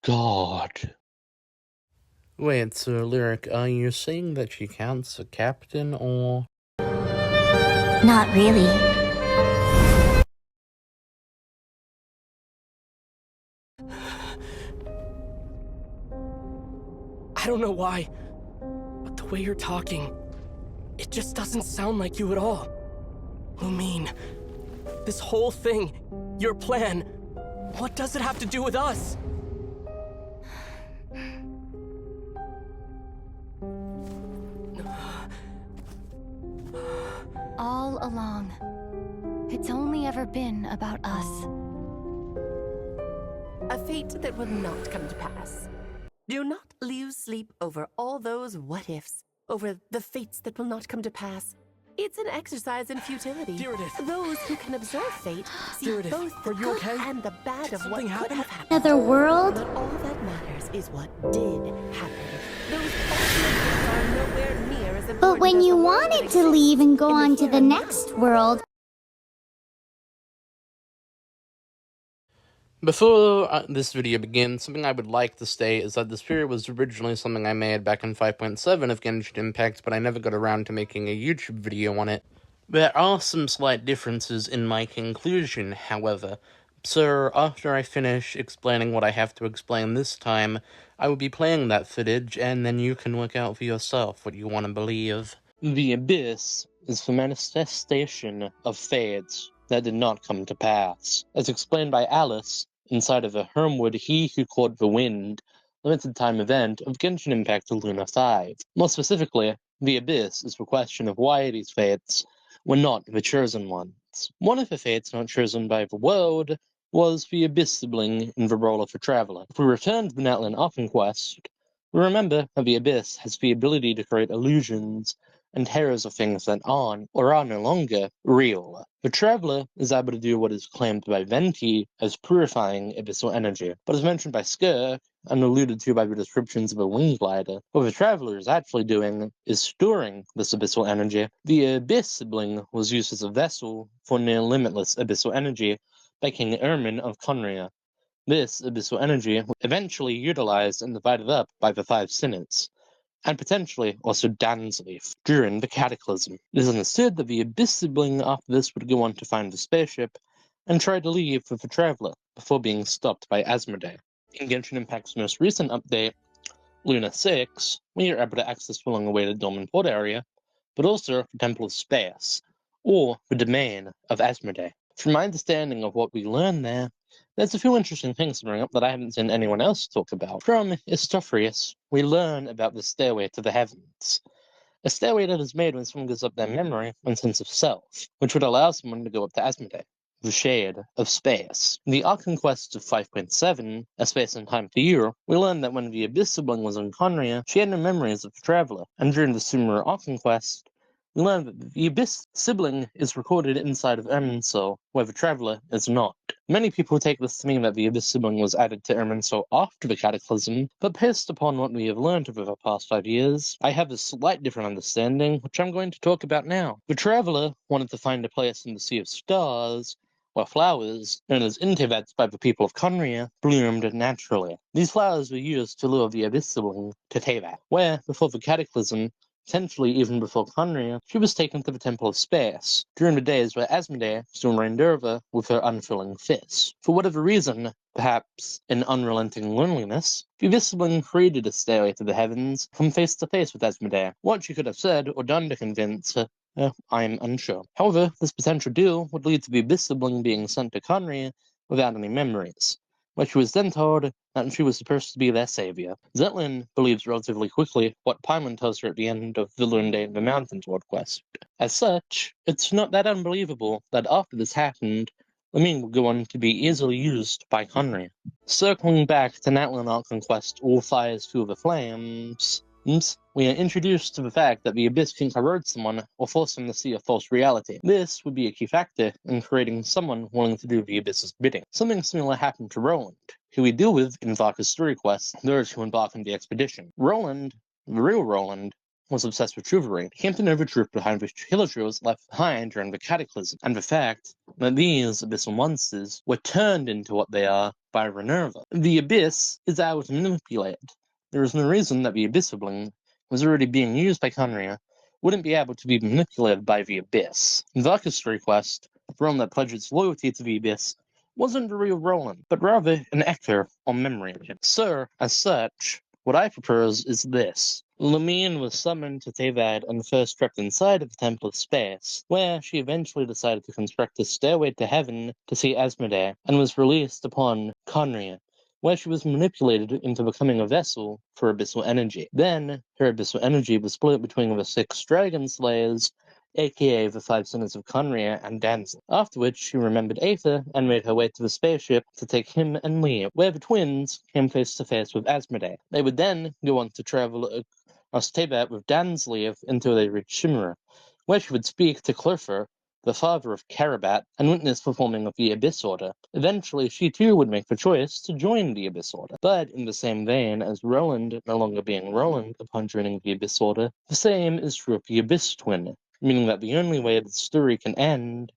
God. Wait, so Lyric, are you saying that she counts a captain, or...? Not really. I don't know why, but the way you're talking, it just doesn't sound like you at all. Lumine, this whole thing, your plan, what does it have to do with us? All along, it's only ever been about us. A fate that will not come to pass. Do not lose sleep over all those what-ifs, over the fates that will not come to pass. It's an exercise in futility. Meredith. Those who can observe fate see Meredith, both the are you good okay? and the bad of what something could happen? have happened. Another world? But all that matters is what did happen. Those ultimate things are nowhere near as important But when as you the world that wanted to exists leave and go in on to here the and now. next world, Before this video begins, something I would like to state is that this video was originally something I made back in 5.7 of Genshin Impact, but I never got around to making a YouTube video on it. There are some slight differences in my conclusion, however, so after I finish explaining what I have to explain this time, I will be playing that footage, and then you can work out for yourself what you want to believe. The Abyss is the manifestation of fates that did not come to pass. As explained by Alice, inside of the Hermwood He Who Caught the Wind limited time event of Genshin Impact Luna 5. More specifically, the Abyss is the question of why these fates were not the chosen ones. One of the fates not chosen by the world was the Abyss sibling in the role of a traveler. If we return to the Natlan Archon quest, we remember that the Abyss has the ability to create illusions and terrors of things that aren't, or are no longer, real. The Traveler is able to do what is claimed by Venti as purifying abyssal energy, but as mentioned by Skirk, and alluded to by the descriptions of a wing glider, what the Traveler is actually doing is storing this abyssal energy. The Abyss sibling was used as a vessel for near-limitless abyssal energy by King Ermin of Conria. This abyssal energy was eventually utilized and divided up by the 5 Synods, and potentially also Dansleaf, during the Cataclysm. It is understood that the Abyss sibling after this would go on to find the spaceship and try to leave with the Traveler before being stopped by Asmodee. In Genshin Impact's most recent update, Luna 6, we are able to access the long-awaited Dorman Port area, but also the Temple of Space, or the domain of Asmodee. From my understanding of what we learned there's a few interesting things to bring up that I haven't seen anyone else talk about. From Istofrius, we learn about the stairway to the heavens. A stairway that is made when someone gives up their memory and sense of self, which would allow someone to go up to Asmodee, the shade of space. In the Archon Quest of 5.7, A Space and Time for You, we learn that when the Abyss sibling was in Conria, she had no memories of the Traveler, and during the Sumeru Archon Quest, we learn that the Abyss sibling is recorded inside of Ermin's soul, where the Traveler is not. Many people take this to mean that the Abyss sibling was added to Ermin's soul after the Cataclysm, but based upon what we have learned over the past 5 years, I have a slight different understanding, which I'm going to talk about now. The Traveler wanted to find a place in the Sea of Stars, where flowers, known as TEYVAT by the people of Conria, bloomed naturally. These flowers were used to lure the Abyss sibling to TEYVAT, where, before the Cataclysm, potentially even before Conria, she was taken to the Temple of Space, during the days where Asmodee still reigned over with her unfurling fist. For whatever reason, perhaps in unrelenting loneliness, the Abyss sibling created a stairway to the heavens, come face to face with Asmodee. What she could have said or done to convince her, I am unsure. However, this potential deal would lead to the Abyss sibling being sent to Conria without any memories, where she was then told that she was supposed to be their savior. Zetlin believes relatively quickly what Paimon tells her at the end of the Day in the Mountains world quest. As such, it's not that unbelievable that after this happened, Lamine would go on to be easily used by Conria. Circling back to Natlan Archon Quest All Fires Fuel the Flames, we are introduced to the fact that the Abyss can corrode someone or force them to see a false reality. This would be a key factor in creating someone willing to do the Abyss's bidding. Something similar happened to Roland, who we deal with in Varka's story quest, those who embark on the expedition. Roland, the real Roland, was obsessed with chivalry. He came to know the truth behind the Hillagers left behind during the Cataclysm, and the fact that these abyssal monsters were turned into what they are by Renerva. The Abyss is able to manipulate. There is no reason that the Abyss sibling was already being used by Conria wouldn't be able to be manipulated by the Abyss. In Varka's story quest, Roland that pledged its loyalty to the Abyss wasn't the real Roland, but rather an echo or memory of him. So, as such, what I propose is this. Lamine was summoned to TEYVAT and first trapped inside of the Temple of Space, where she eventually decided to construct a stairway to heaven to see Asmodee, and was released upon Conria, where she was manipulated into becoming a vessel for abyssal energy. Then, her abyssal energy was split between the 6 dragon slayers, aka the 5 Synods of Conria and Danzig. After which, she remembered Aether and made her way to the spaceship to take him and Lee, where the twins came face to face with Asmodee. They would then go on to travel across TEYVAT with Dansleif until they reached Shimura, where she would speak to Clother, the father of Karabat, and witness the forming of the Abyss Order. Eventually, she too would make the choice to join the Abyss Order. But in the same vein as Roland no longer being Roland upon joining the Abyss Order, the same is true of the Abyss Twin, meaning that the only way the story can end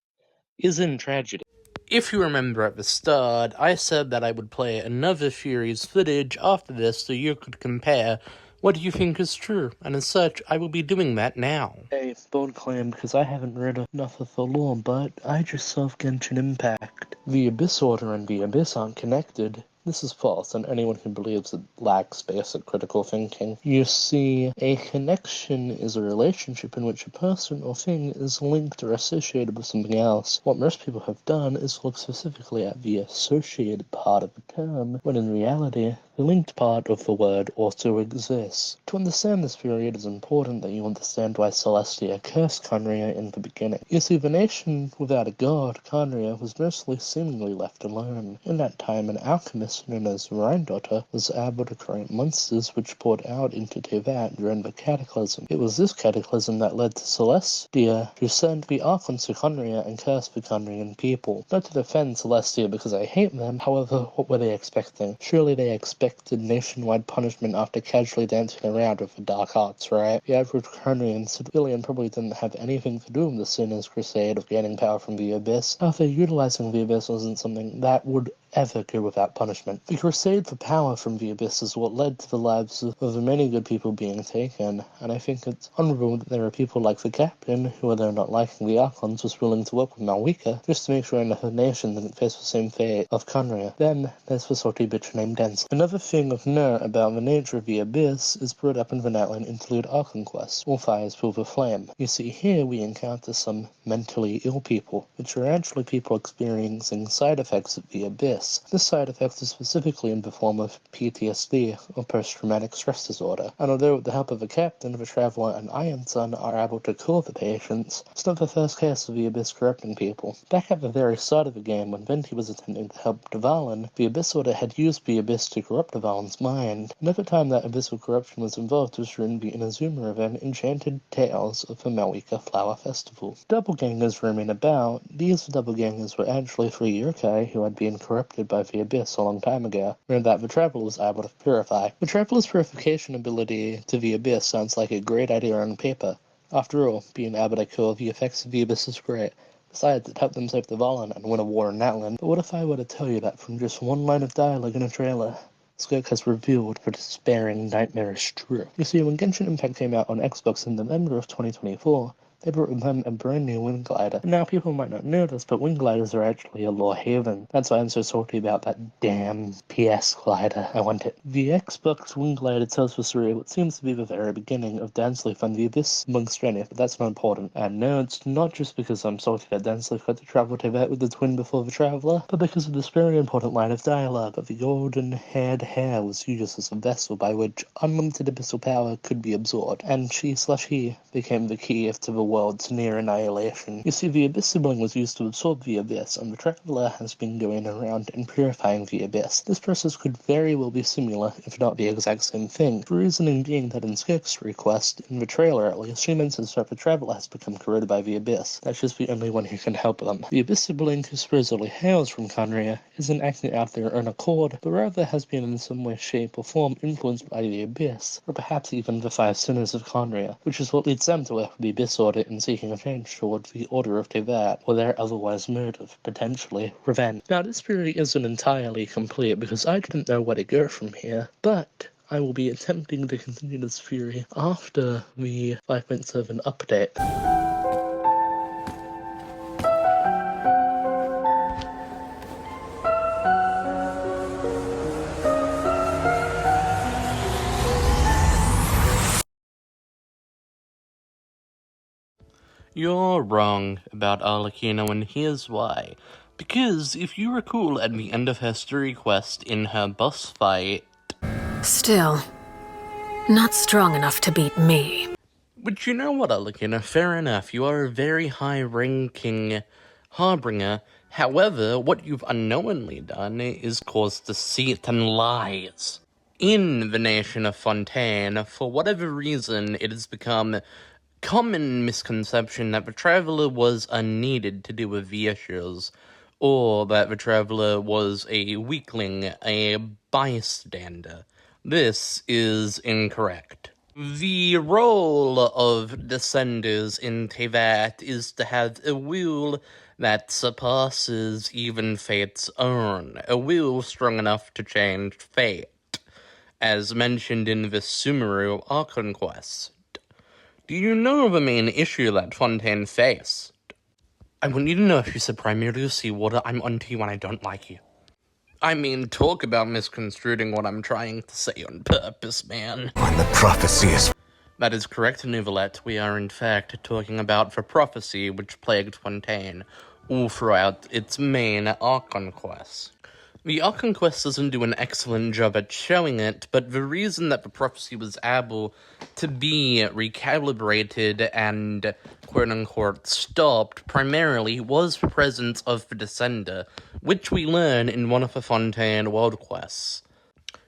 is in tragedy. If you remember at the start, I said that I would play another Fury's footage after this so you could compare what do you think is true, and as such, I will be doing that now. Hey, bold claim, because I haven't read enough of the lore, but I just saw Genshin Impact. The Abyss Order and the Abyss aren't connected. This is false, and anyone who believes it lacks basic critical thinking. You see, a connection is a relationship in which a person or thing is linked or associated with something else. What most people have done is look specifically at the associated part of the term, when in reality, the linked part of the word also exists. To understand this theory, it is important that you understand why Celestia cursed Khaenri'ah in the beginning. You see, the nation without a god, Khaenri'ah, was mostly seemingly left alone. In that time, an alchemist known as Rheindotter was able to create monsters which poured out into TEYVAT during the Cataclysm. It was this cataclysm that led to Celestia to send the Archons to Khaenri'ah and curse the Khaenri'an people. Not to defend Celestia because I hate them, however, what were they expecting? Surely they expected nationwide punishment after casually dancing around with the dark arts, right? The average Khaenri'an civilian probably didn't have anything to do with the Sinner's crusade of gaining power from the Abyss. However, utilizing the Abyss wasn't something that would ever go without punishment. The crusade for power from the Abyss is what led to the lives of the many good people being taken, and I think it's honorable that there are people like the captain, who, although not liking the Archons, was willing to work with Malwika just to make sure another nation didn't face the same fate of Khaenri'ah. Then there's the salty bitch named Denzel. Another thing of note about the nature of the Abyss is brought up in the Natlan interlude Archonquest, or Fires Full of Flame. You see, here we encounter some mentally ill people, which are actually people experiencing side effects of the Abyss. This side effect is specifically in the form of PTSD, or post-traumatic stress disorder, and although with the help of the captain, the traveller and Iron Sun are able to cure the patients, it's not the first case of the Abyss corrupting people. Back at the very start of the game, when Venti was attempting to help Dvalin, the Abyss Order had used the Abyss to corrupt Dvalin's mind. Another time that abyssal corruption was involved was during the Inazuma event Enchanted Tales of the Malwika Flower Festival. Doppelgangers roaming about. These doppelgangers were actually 3 yokai who had been corrupted by the Abyss a long time ago, and that the Traveler was able to purify. The Traveler's purification ability to the Abyss sounds like a great idea on paper. After all, being able to cure the effects of the Abyss is great. Besides, it helped them save Dvalin and win a war in Natlan. But what if I were to tell you that from just one line of dialogue in a trailer, Skirk has revealed the despairing, nightmarish truth? You see, when Genshin Impact came out on Xbox in November of 2024, they brought with them a brand new wind glider. And now people might not know this, but wind gliders are actually a lore haven. That's why I'm so salty about that damn PS glider. I want it. The Xbox wind glider tells the story of what seems to be the very beginning of Dansleaf and the Abyss amongst Strania, but that's not important. And no, it's not just because I'm salty that Dansleaf got to travel to TEYVAT with the twin before the Traveler, but because of this very important line of dialogue that the golden-haired hair was used as a vessel by which unlimited abyssal power could be absorbed, and she/he became the key to the world's near annihilation. You see, the ABYSS Sibling was used to absorb the Abyss, and the Traveler has been going around and purifying the Abyss. This process could very well be similar, if not the exact same thing, the reasoning being that in Skirk's request, in the trailer at least, she mentions that the Traveler has become corroded by the Abyss. That's just the only one who can help them. The ABYSS Sibling, who supposedly hails from Khaenri'ah, isn't acting out their own accord, but rather has been in some way, shape, or form influenced by the Abyss, or perhaps even the 5 sinners of Khaenri'ah, which is what leads them to work with the Abyss Order in seeking a change toward the Order of TEYVAT, or their otherwise motive, potentially revenge. Now, this theory isn't entirely complete, because I didn't know where to go from here, but I will be attempting to continue this theory after the 5.7 update. You're wrong about Arlecchino, and here's why. Because, if you recall at the end of her story quest in her boss fight... Still, not strong enough to beat me. But you know what, Arlecchino, fair enough, you are a very high-ranking harbinger. However, what you've unknowingly done is cause deceit and lies. In the nation of Fontaine, for whatever reason, it has become common misconception that the Traveler was unneeded to deal with the issues, or that the Traveler was a weakling, a bystander. This is incorrect. The role of Descenders in TEYVAT is to have a will that surpasses even fate's own, a will strong enough to change fate, as mentioned in the Sumeru Archon quest. Do you know the main issue that Fontaine faced? I want you to know if you said primarily seawater, I'm onto you and I don't like you. I mean, talk about misconstruing what I'm trying to say on purpose, man. When the prophecy is... That is correct, Nouvellette. We are, in fact, talking about the prophecy which plagued Fontaine all throughout its main Archon quest. The Archon quest doesn't do an excellent job at showing it, but the reason that the prophecy was able to be recalibrated and quote-unquote stopped primarily was the presence of the Descender, which we learn in one of the Fontaine world quests.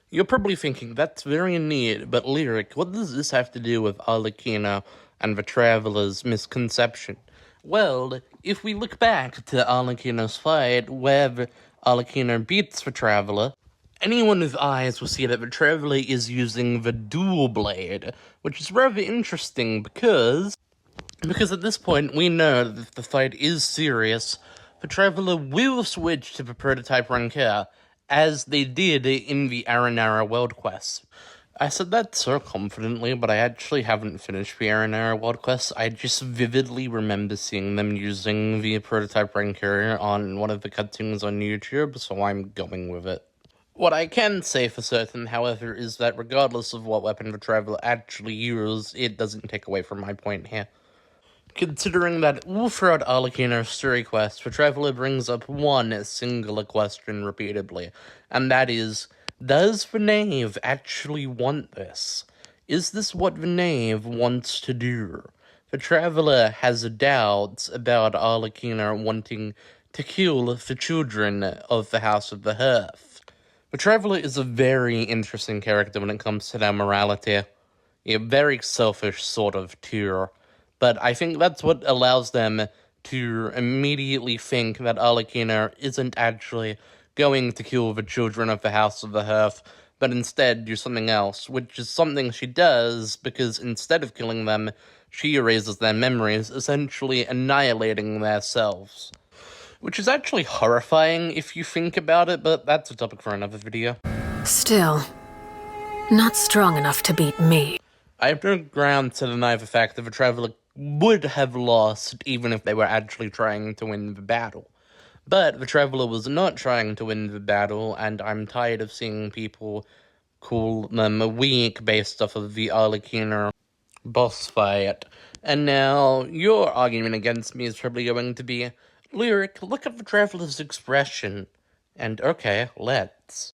You're probably thinking, that's very neat, but Lyric, what does this have to do with Arlecchino and the Traveler's misconception? Well, if we look back to Arlecchino's fight, where Arlecchino beats the Traveler, anyone with eyes will see that the Traveler is using the dual blade, which is rather interesting because at this point we know that if the fight is serious, the Traveler will switch to the prototype Rancor, as they did in the Aranara World Quest. I said that so confidently, but I actually haven't finished the Aranara World Quest. I just vividly remember seeing them using the prototype Rancor on one of the cutscenes on YouTube, so I'm going with it. What I can say for certain, however, is that regardless of what weapon the Traveler actually used, it doesn't take away from my point here. Considering that all throughout Arlecchino's story quest, the Traveler brings up one singular question repeatedly, and that is, does the Knave actually want this? Is this what the Knave wants to do? The Traveler has doubts about Arlecchino wanting to kill the children of the House of the Hearth. The Traveler is a very interesting character when it comes to their morality. A very selfish sort of too. But I think that's what allows them to immediately think that Arlecchino isn't actually going to kill the children of the House of the Hearth, but instead do something else, which is something she does because instead of killing them, she erases their memories, essentially annihilating their selves. Which is actually horrifying if you think about it, but that's a topic for another video. Still, not strong enough to beat me. I have no ground to deny the fact that the Traveler would have lost even if they were actually trying to win the battle. But the Traveler was not trying to win the battle, and I'm tired of seeing people call them weak based off of the Arlecchino boss fight. And now, your argument against me is probably going to be, Lyric, look at the Traveler's expression. And okay, let's.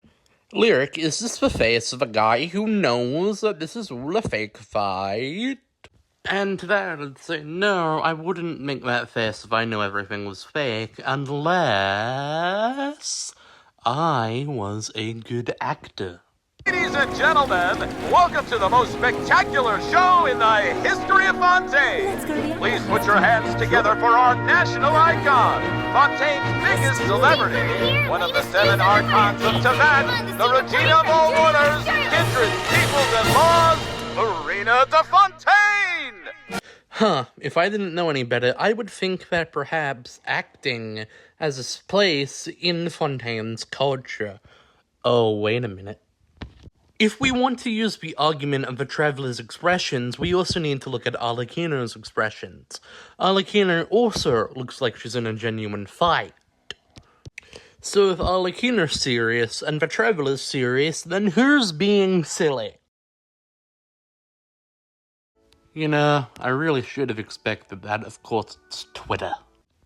Lyric, is this the face of a guy who knows that this is all a fake fight? And to that I'd say, no, I wouldn't make that face if I knew everything was fake, unless I was a good actor. Ladies and gentlemen, welcome to the most spectacular show in the history of Fontaine. Please put your hands together for our national icon, Fontaine's biggest celebrity, one of the 7 archons of TEYVAT, the Regina of all orders, kindreds, peoples, and laws, Marina de Fontaine! If I didn't know any better, I would think that perhaps acting has a place in Fontaine's culture. Oh, wait a minute. If we want to use the argument of the Traveler's expressions, we also need to look at Arlecchino's expressions. Arlecchino also looks like she's in a genuine fight. So if Arlecchino's serious and the Traveler's serious, then who's being silly? You know, I really should have expected that. Of course, it's Twitter.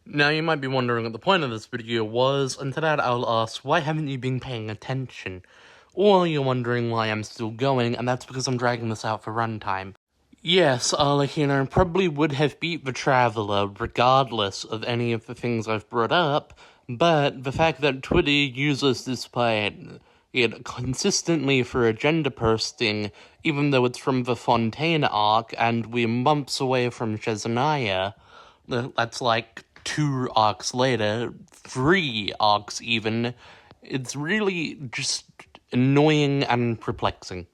Now, you might be wondering what the point of this video was, and to that I'll ask, why haven't you been paying attention? Or you're wondering why I'm still going, and that's because I'm dragging this out for runtime. Yes, Arlecchino probably would have beat the Traveler, regardless of any of the things I've brought up, but the fact that Twitter uses this fight consistently for agenda posting, even though it's from the Fontaine arc, and we're months away from Shazanaya, that's like 2 arcs later, 3 arcs even, it's really just annoying and perplexing.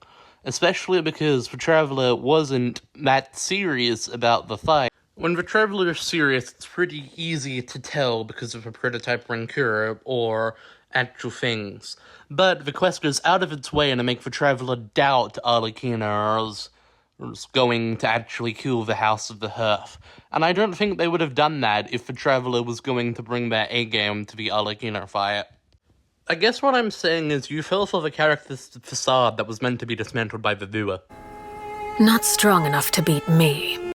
Especially because the Traveler wasn't that serious about the fight. When the Traveler is serious, it's pretty easy to tell because of a prototype Rancor or actual things. But the quest goes out of its way to make the Traveler doubt Arlecchino was going to actually kill the House of the Hearth. And I don't think they would have done that if the Traveler was going to bring their A-game to the Arlecchino fight. I guess what I'm saying is you fell for the character's facade that was meant to be dismantled by the viewer. Not strong enough to beat me.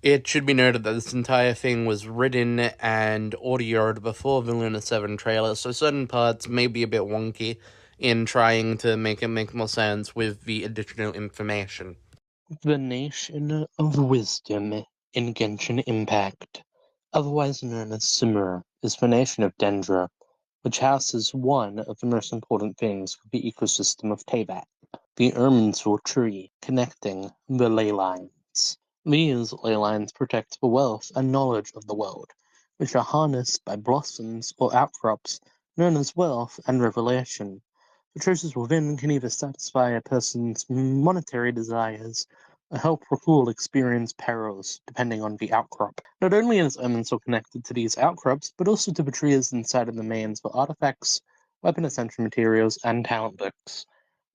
It should be noted that this entire thing was written and audioed before the Luna 7 trailer, so certain parts may be a bit wonky in trying to make it make more sense with the additional information. The Nation of Wisdom in Genshin Impact, otherwise known as Simur, is the nation of Dendra, which houses one of the most important things for the ecosystem of TEYVAT, the Irminsul tree connecting the ley lines. These ley lines protect the wealth and knowledge of the world, which are harnessed by blossoms or outcrops known as wealth and revelation. The treasures within can either satisfy a person's monetary desires or help recall experienced perils, depending on the outcrop. Not only is Irminsul connected to these outcrops, but also to the trees inside of the mains for artifacts, weapon ascension materials, and talent books.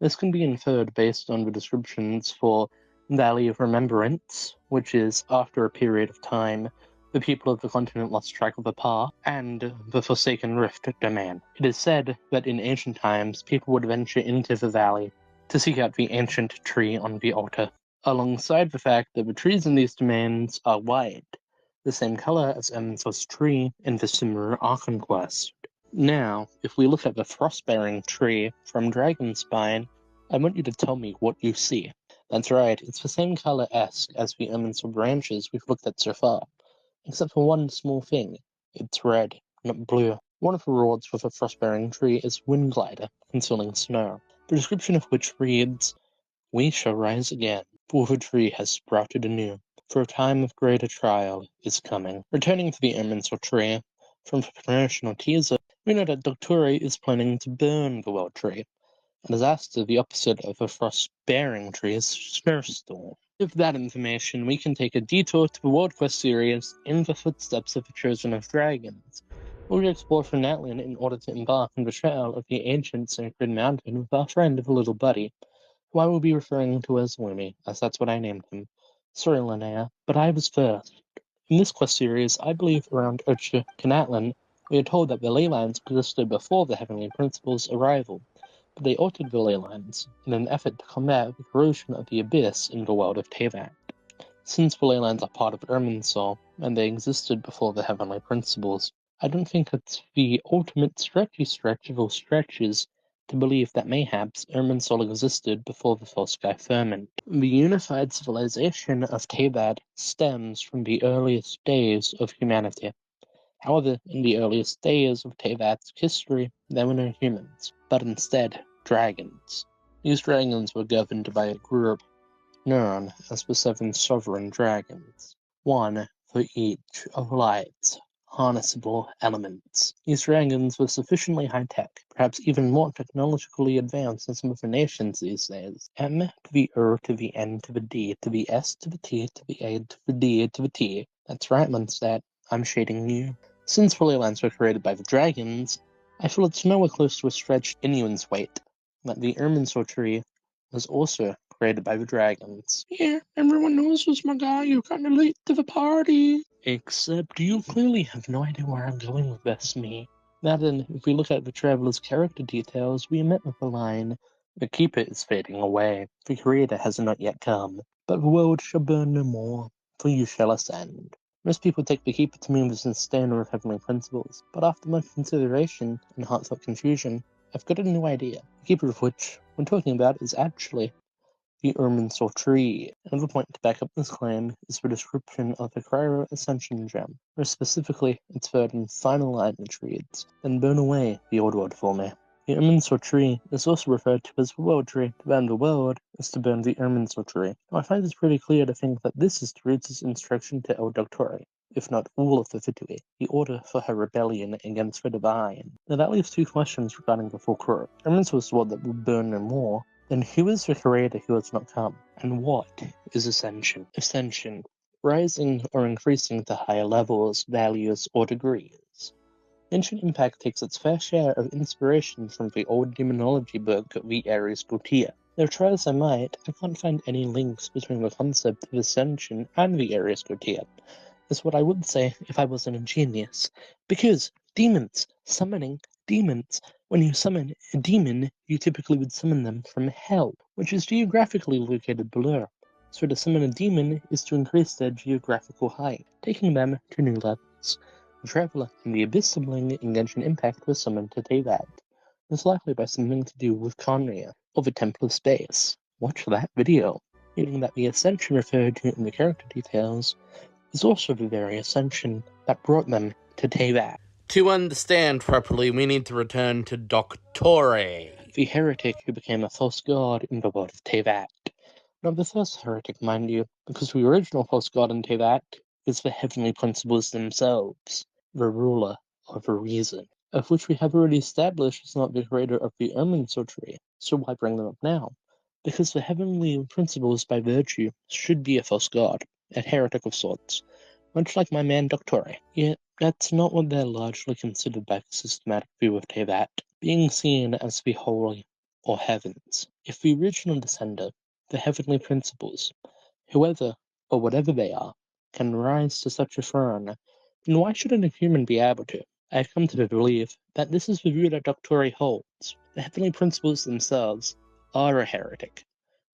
This can be inferred based on the descriptions for Valley of Remembrance, which is, after a period of time, the people of the continent lost track of the path, and the Forsaken Rift domain. It is said that in ancient times, people would venture into the valley to seek out the ancient tree on the altar, alongside the fact that the trees in these domains are white, the same color as Irminsul's tree in the Simur Archon quest. Now, if we look at the Frostbearing tree from Dragonspine, I want you to tell me what you see. That's right, it's the same color-esque as the Irminsul branches we've looked at so far, except for one small thing. It's red, not blue. One of the rewards for the Frostbearing tree is Wind Glider, concealing snow, the description of which reads, "We shall rise again, for the tree has sprouted anew, for a time of greater trial is coming." Returning to the Irminsul tree, from the promotional teaser, we know that Dottore is planning to burn the world tree, and is asked to the opposite of a frost-bearing tree's snowstorm. With that information, we can take a detour to the World Quest series in the footsteps of the Chosen of Dragons, where we explore Fernatlian in order to embark on the trail of the ancient sacred mountain with our friend the little buddy, who I will be referring to as Lumi, as that's what I named him. Sorry, Linnea, but I was first. In this quest series, I believe around Canatlan, we are told that the ley lines existed before the Heavenly Principle's arrival, but they altered the ley lines in an effort to combat the corrosion of the abyss in the world of TEYVAT. Since the ley lines are part of Irminsul, and they existed before the Heavenly Principles, I don't think it's the ultimate stretchy stretch of all stretches to believe that mayhaps Irminsul existed before the False Sky Ferment. The unified civilization of TEYVAT stems from the earliest days of humanity. However, in the earliest days of TEYVAT's history, there were no humans, but instead, dragons. These dragons were governed by a group known as the Seven Sovereign Dragons, one for each of light's harnessable elements. These dragons were sufficiently high-tech, perhaps even more technologically advanced than some of the nations these days. M to the O to the N to the D to the S to the T to the A to the D to the T. That's right, Munstead. I'm shading you. Since the ley lines were created by the dragons, I feel it's nowhere close to a stretch anyone's weight that the Irminsul tree was also created by the dragons. Yeah, everyone knows who's my guy. You're kinda late to the party. Except you clearly have no idea where I'm going with this, me. Now then, if we look at the traveler's character details, we are met with the line, "The Keeper is fading away, the Creator has not yet come, but the world shall burn no more, for you shall ascend." Most people take the Keeper to mean the sustainer of heavenly principles, but after much consideration and heartfelt confusion, I've got a new idea. The Keeper of which we're talking about is actually the Irminsul tree. Another point to back up this claim is the description of the Cryo Ascension gem, where specifically its third and final line which reads, "Then burn away the old world for me." The Irminsul tree is also referred to as the world tree. To burn the world is to burn the Irminsul tree. Now I find this pretty clear to think that this is Roots' instruction to El Dottore, if not all of the Vitui, the order for her rebellion against the divine. Now that leaves two questions regarding the full crew. Irminsul is the world that will burn no more. Then who is the Creator who has not come? And what is Ascension? Ascension, rising or increasing to higher levels, values, or degrees. Genshin Impact takes its fair share of inspiration from the old demonology book, The Ares Gautier. Though try as I might, I can't find any links between the concept of Ascension and the Ares Gautier. Is what I would say if I wasn't a genius. Because Demons! Summoning demons! When you summon a demon, you typically would summon them from hell, which is geographically located below. So to summon a demon is to increase their geographical height, taking them to new levels. The Traveler and the ABYSS Sibling in Genshin Impact was summoned to TEYVAT, most likely by something to do with Collei, or the Temple of Space. Watch that video. Meaning that the Ascension referred to in the character details is also the very Ascension that brought them to TEYVAT. To understand properly, we need to return to Dottore, the heretic who became a false god in the world of TEYVAT. Not the first heretic, mind you, because the original false god in TEYVAT is the heavenly principles themselves, the ruler of a reason, of which we have already established is not the creator of the Omen Sorcery, so why bring them up now? Because the heavenly principles by virtue should be a false god, a heretic of sorts, much like my man Dottore. Yet that's not what they're largely considered by the systematic view of TEYVAT, being seen as the holy or heavens. If the original descender, the heavenly principles, whoever or whatever they are, can rise to such a throne, then why shouldn't a human be able to? I've come to believe that this is the view that Dottore holds. The heavenly principles themselves are a heretic,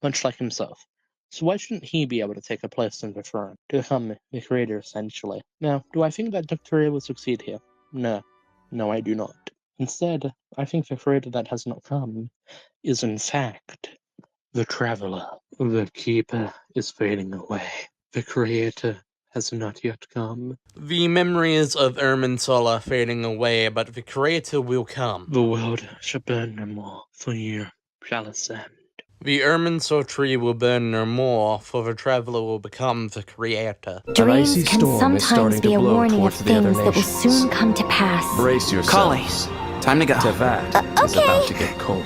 much like himself. So why shouldn't he be able to take a place on the throne, to become the creator essentially? Now, do I think that Dottore will succeed here? No. No, I do not. Instead, I think the creator that has not come is in fact the Traveler. The Keeper is fading away. The creator has not yet come. The memories of Irminsul are fading away, but the creator will come. The world shall burn no more, for you shall ascend. The Irminsul tree will burn no more, for the Traveler will become the creator. Dreams can sometimes be a warning of things that will soon come to pass. Brace yourselves. Collei, time to go. TEYVAT is about to get cold.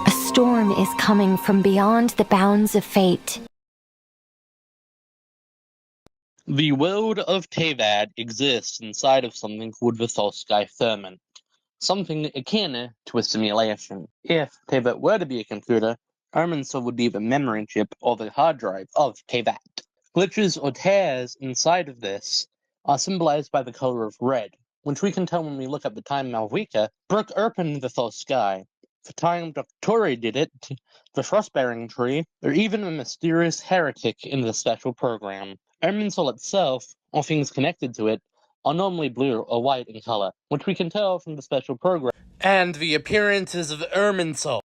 A storm is coming from beyond the bounds of fate. The world of TEYVAT exists inside of something called the False Sky Firmament, something akin to a simulation. If TEYVAT were to be a computer, Irminsul would be the memory chip or the hard drive of TEYVAT. Glitches or tears inside of this are symbolized by the color of red, which we can tell when we look at the time Malvika broke open the False Sky. The time Dottore did it, the Frostbearing Tree, or even a mysterious heretic in the special program. Irminsul itself, or things connected to it, are normally blue or white in color, which we can tell from the special program. And the appearances of Irminsul.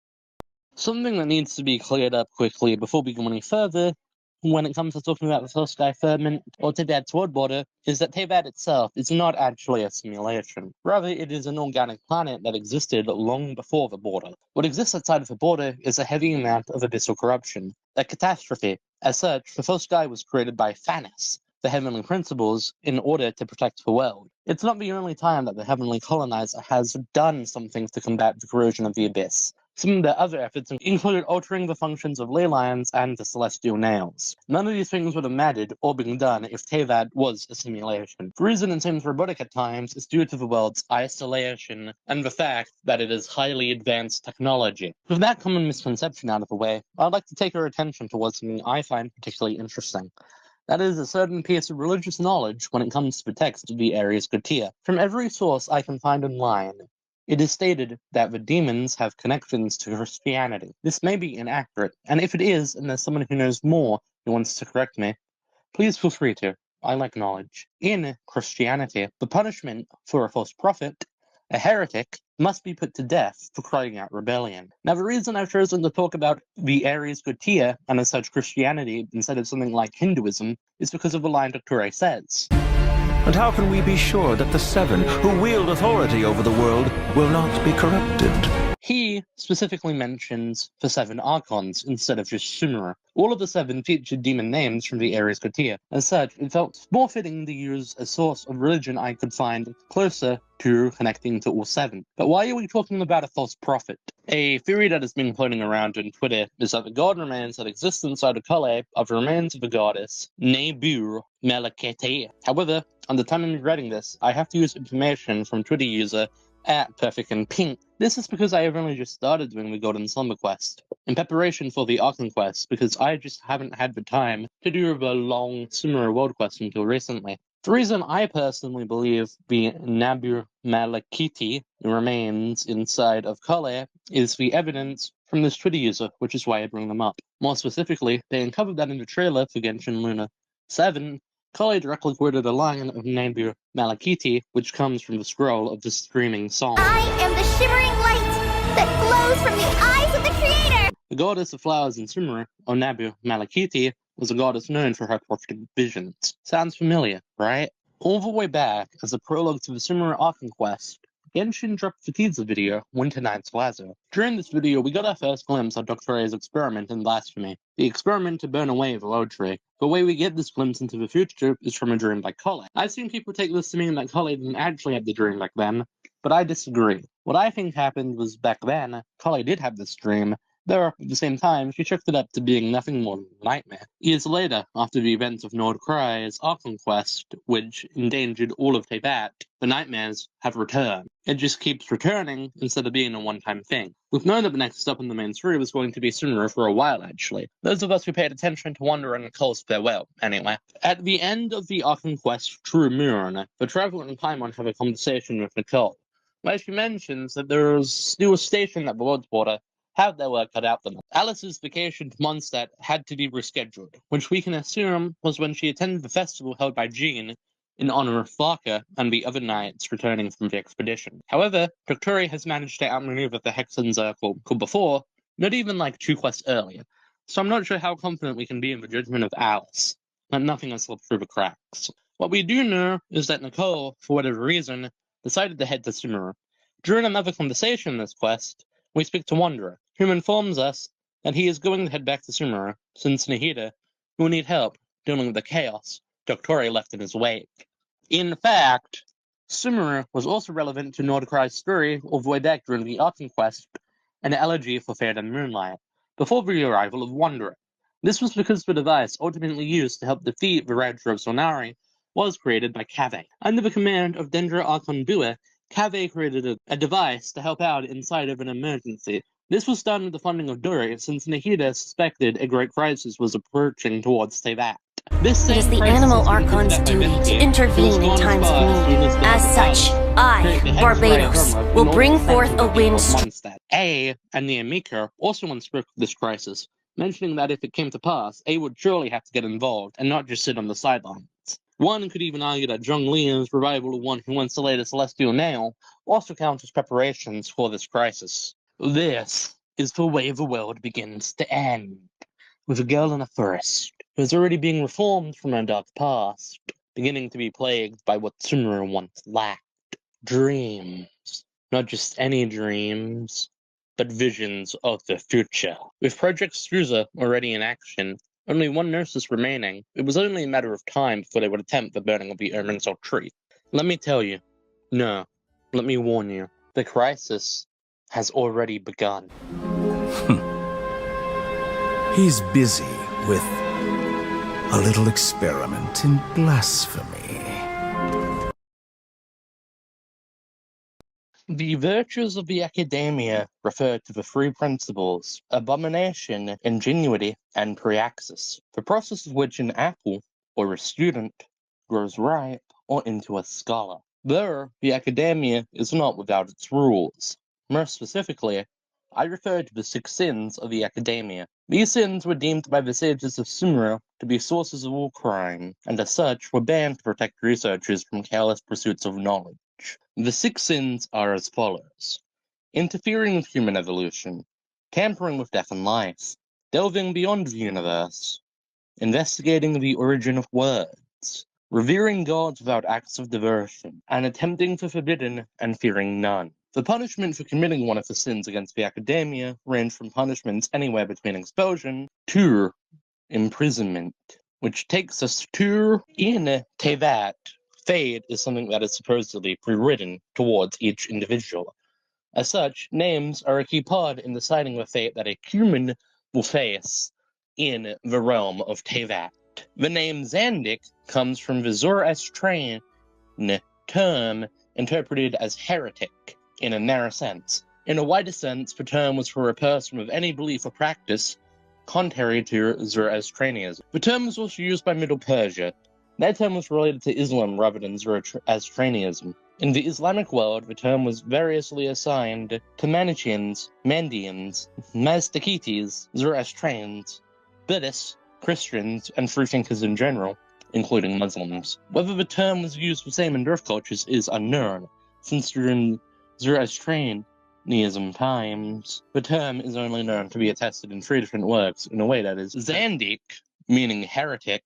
Something that needs to be cleared up quickly before we go any further, when it comes to talking about the False Sky Firmament or TEYVAT's world border, is that TEYVAT itself is not actually a simulation. Rather, it is an organic planet that existed long before the border. What exists outside of the border is a heavy amount of abyssal corruption, a catastrophe. As such, the False Sky was created by Favonius, the heavenly principles, in order to protect the world. It's not the only time that the heavenly colonizer has done something to combat the corrosion of the abyss. Some of their other efforts include altering the functions of ley lines and the celestial nails. None of these things would have mattered or been done if TEYVAT was a simulation. The reason it seems robotic at times is due to the world's isolation and the fact that it is highly advanced technology. With that common misconception out of the way, I'd like to take your attention towards something I find particularly interesting. That is a certain piece of religious knowledge when it comes to the text of the Aries Gotia. From every source I can find online, it is stated that the demons have connections to Christianity. This may be inaccurate, and if it is, and there's someone who knows more who wants to correct me, please feel free to. I like knowledge. In Christianity, the punishment for a false prophet, a heretic, must be put to death for crying out rebellion. Now, the reason I've chosen to talk about the Aries Gotia, and as such Christianity, instead of something like Hinduism, is because of the line Dottore says. And how can we be sure that the seven who wield authority over the world will not be corrupted? He specifically mentions the seven archons instead of just Sumeru. All of the seven featured demon names from the Aries Gotia. As such, it felt more fitting to use a source of religion I could find closer to connecting to all seven. But why are we talking about a false prophet? A theory that has been floating around on Twitter is that the god remains that exist inside of Collei are the remains of the goddess Nebu Melekete. However, on the time I'm writing this, I have to use information from Twitter user at Perfect and Pink. This is because I have only just started doing the Golden Slumber quest, in preparation for the Archon quest, because I just haven't had the time to do the long Sumeru World quest until recently. The reason I personally believe the Nabu Malakiti remains inside of Collei is the evidence from this Twitter user, which is why I bring them up. More specifically, they uncovered that in the trailer for Genshin Luna 7, Collei directly quoted a line of Nabu Malakiti, which comes from the scroll of the streaming song. I am the shimmering light that glows from the eyes of the Creator! The goddess of flowers in Sumeru, or Nabu Malakiti, was a goddess known for her prophetic visions. Sounds familiar, right? All the way back, as a prologue to the Sumeru Archon quest, Genshin dropped the teaser video, Winter Night's Lazo. During this video, we got our first glimpse of Dottore experiment in blasphemy. The experiment to burn away the Low Tree. The way we get this glimpse into the future is from a dream by Collei. I've seen people take this to mean that Collei didn't actually have the dream back then, but I disagree. What I think happened was back then, Collei did have this dream, though at the same time, she chalked it up to being nothing more than a nightmare. Years later, after the events of Nod-Krai's Archon quest, which endangered all of TEYVAT, the nightmares have returned. It just keeps returning instead of being a one-time thing. We've known that the next stop in the main story was going to be Sumeru for a while, actually. Those of us who paid attention to Wander and Nicole's farewell, anyway. At the end of the Archon quest, True Moon, the Traveler and Paimon have a conversation with Nicole, where she mentions that there was still a station at the Lord's Border had their work cut out for them. Alice's vacation to Mondstadt had to be rescheduled, which we can assume was when she attended the festival held by Jean in honor of Farka and the other knights returning from the expedition. However, Dottore has managed to outmaneuver the Hexen Circle before, not even like 2 quests earlier, so I'm not sure how confident we can be in the judgment of Alice, that nothing has slipped through the cracks. What we do know is that Nicole, for whatever reason, decided to head to Sumeru. During another conversation in this quest, we speak to Wanderer, whom informs us that he is going to head back to Sumeru, since Nahida will need help dealing with the chaos Dottore left in his wake. In fact, Sumeru was also relevant to Nod-Krai's story all the way back during the Archon quest, an elegy for Fair and Moonlight, before the arrival of Wanderer. This was because the device ultimately used to help defeat the Raja of Sonari was created by Kaveh. Under the command of Dendra Archon Bua, Kaveh created a device to help out inside of an emergency. This was done with the funding of Duri, since Nahida suspected a great crisis was approaching towards TEYVAT. It is the Animal Archon's duty to intervene in times of need. As such, I, Barbados, will bring forth a wind stream. A and the Amika also unspoke of this crisis, mentioning that if it came to pass, A would surely have to get involved and not just sit on the sidelines. One could even argue that Zhonglian's revival of one who wants to lay the celestial nail also counts as preparations for this crisis. This is the way the world begins to end, with a girl in a forest who is already being reformed from her dark past, beginning to be plagued by what Sumeru once lacked. Dreams. Not just any dreams, but visions of the future. With Project STUZHA already in action, only one Gnosis remaining, it was only a matter of time before they would attempt the burning of the Irminsul tree. Let me tell you, no, let me warn you, the crisis has already begun. He's busy with a little experiment in blasphemy. The virtues of the academia refer to the 3 principles: abomination, ingenuity, and praxis, the process of which an apple, or a student, grows ripe or into a scholar. Though the academia is not without its rules. More specifically, I refer to the 6 sins of the academia. These sins were deemed by the sages of Sumeru to be sources of all crime, and as such were banned to protect researchers from careless pursuits of knowledge. The 6 sins are as follows: interfering with human evolution, tampering with death and life, delving beyond the universe, investigating the origin of words, revering gods without acts of devotion, and attempting the forbidden and fearing none. The punishment for committing one of the sins against the academia ranged from punishments anywhere between expulsion to imprisonment, which takes us to, in TEYVAT, fate is something that is supposedly pre-written towards each individual. As such, names are a key part in deciding the fate that a human will face in the realm of TEYVAT. The name Zandik comes from the Zoroastrian term interpreted as heretic, in a narrow sense. In a wider sense, the term was for a person with any belief or practice contrary to Zoroastrianism. The term was also used by Middle Persia. That term was related to Islam rather than Zoroastrianism. In the Islamic world, the term was variously assigned to Manichaeans, Mandeans, Mazdakites, Zoroastrians, Buddhists, Christians, and freethinkers in general, including Muslims. Whether the term was used the same in both cultures is unknown, since during Zoroastrianism times, the term is only known to be attested in 3 different works in a way that is Zandik, meaning heretic,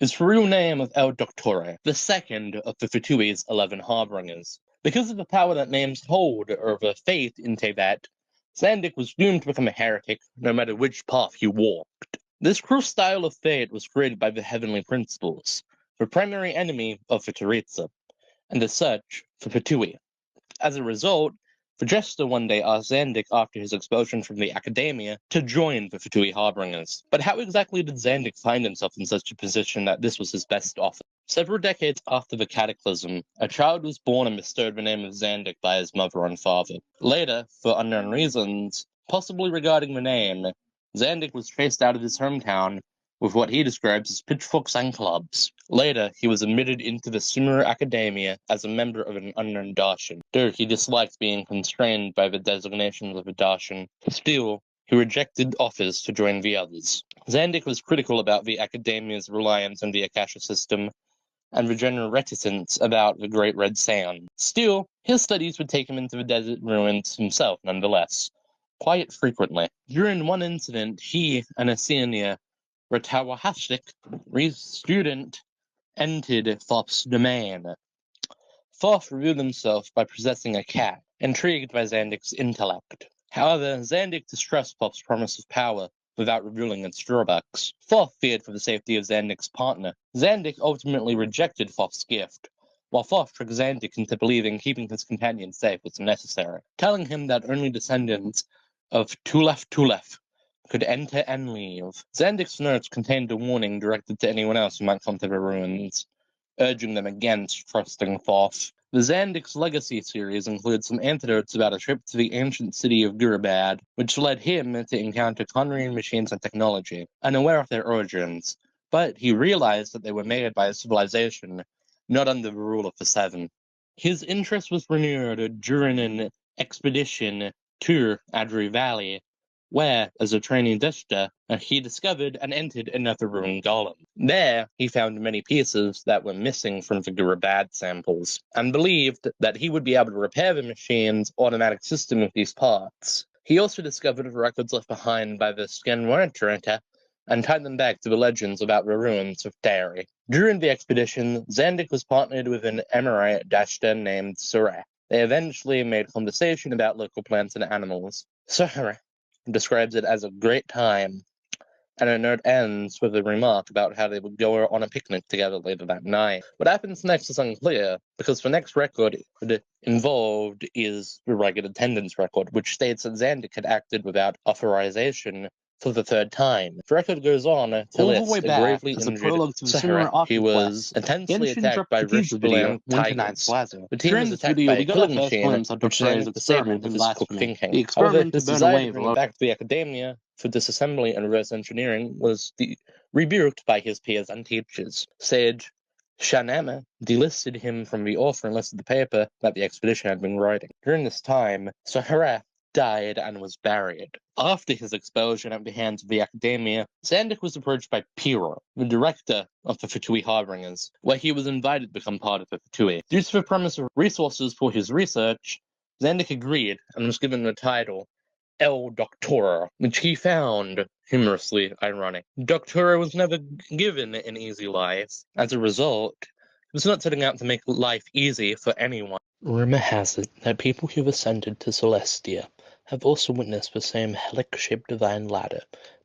is the real name of El Dottore, the second of the Fatui's 11 harbingers. Because of the power that names hold over faith in TEYVAT, Zandik was doomed to become a heretic no matter which path he walked. This cruel style of fate was created by the Heavenly Principles, the primary enemy of Faturitza, and as such, for Fatui. As a result, the Jester one day asked Zandik after his expulsion from the Academia to join the Fatui Harbingers. But how exactly did Zandik find himself in such a position that this was his best offer? Several decades after the Cataclysm, a child was born and bestowed the name of Zandik by his mother and father. Later, for unknown reasons, possibly regarding the name, Zandik was chased out of his hometown with what he describes as pitchforks and clubs. Later, he was admitted into the Sumer Academia as a member of an unknown Darshan. Though he disliked being constrained by the designations of a Darshan, still, he rejected offers to join the others. Zandik was critical about the Academia's reliance on the Akasha system and the general reticence about the Great Red Sand. Still, his studies would take him into the desert ruins himself nonetheless, quite frequently. During one incident, he and a senior Ratawahashik student entered Thoth's domain. Thoth revealed himself by possessing a cat, intrigued by Zandik's intellect. However, Zandik distrusted Thoth's promise of power without revealing its drawbacks. Thoth feared for the safety of Zandik's partner. Zandik ultimately rejected Thoth's gift, while Thoth tricked Zandik into believing keeping his companion safe was necessary, telling him that only descendants of Tulef could enter and leave. Zandik's notes contained a warning directed to anyone else who might come to the ruins, urging them against trusting Thoth. The Zandik's Legacy series includes some anecdotes about a trip to the ancient city of Gurubad, which led him to encounter Conrian machines and technology, unaware of their origins, but he realized that they were made by a civilization not under the rule of the Seven. His interest was renewed during an expedition to Adri Valley, where, as a training Deshta, he discovered and entered another ruined golem. There, he found many pieces that were missing from the Gurubad samples, and believed that he would be able to repair the machine's automatic system with these parts. He also discovered the records left behind by the Skenwarntaranta, and tied them back to the legends about the ruins of Dari. During the expedition, Zandik was partnered with an Emirate Dashta named Surah. They eventually made conversation about local plants and animals. Surah describes it as a great time, and a note ends with a remark about how they would go on a picnic together later that night. What happens next is unclear, because the next record involved is the regular attendance record, which states that Zandik had acted without authorization for the 3rd time. The record goes on to list a gravely injured Sahara. He was intensely attacked by Rishbalan tigers. The team was attacked by a killing machine, which then disabled the physical thinking. However, his desire to bring him back to the Academia for disassembly and reverse engineering was rebuked by his peers and teachers. Sage Shanama delisted him from the author and listed the paper that the expedition had been writing. During this time, Sahara died and was buried. After his expulsion at the hands of the Academia, Zandik was approached by Piro, the director of the Fatui Harbingers, where he was invited to become part of the Fatui. Due to the promise of resources for his research, Zandik agreed and was given the title El Dottore, which he found humorously ironic. Dottore was never given an easy life. As a result, he was not setting out to make life easy for anyone. Rumor has it that people who've ascended to Celestia have also witnessed the same helic-shaped divine ladder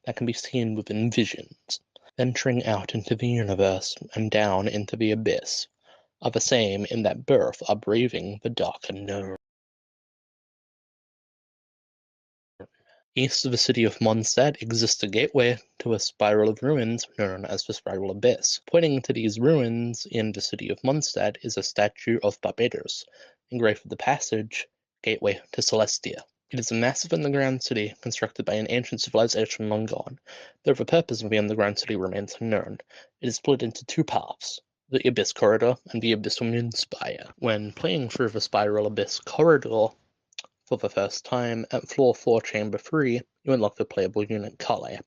that can be seen within visions, venturing out into the universe and down into the abyss, are the same in that birth are braving the dark unknown. East of the city of Mondstadt exists a gateway to a spiral of ruins known as the Spiral Abyss. Pointing to these ruins in the city of Mondstadt is a statue of Barbados, engraved with the passage, gateway to Celestia. It is a massive underground city constructed by an ancient civilization long gone, though the purpose of the underground city remains unknown. It is split into two paths, the ABYSS Corridor and the ABYSS Spire. When playing through the Spiral ABYSS Corridor for the first time, at Floor 4, Chamber 3, you unlock the playable unit Collei.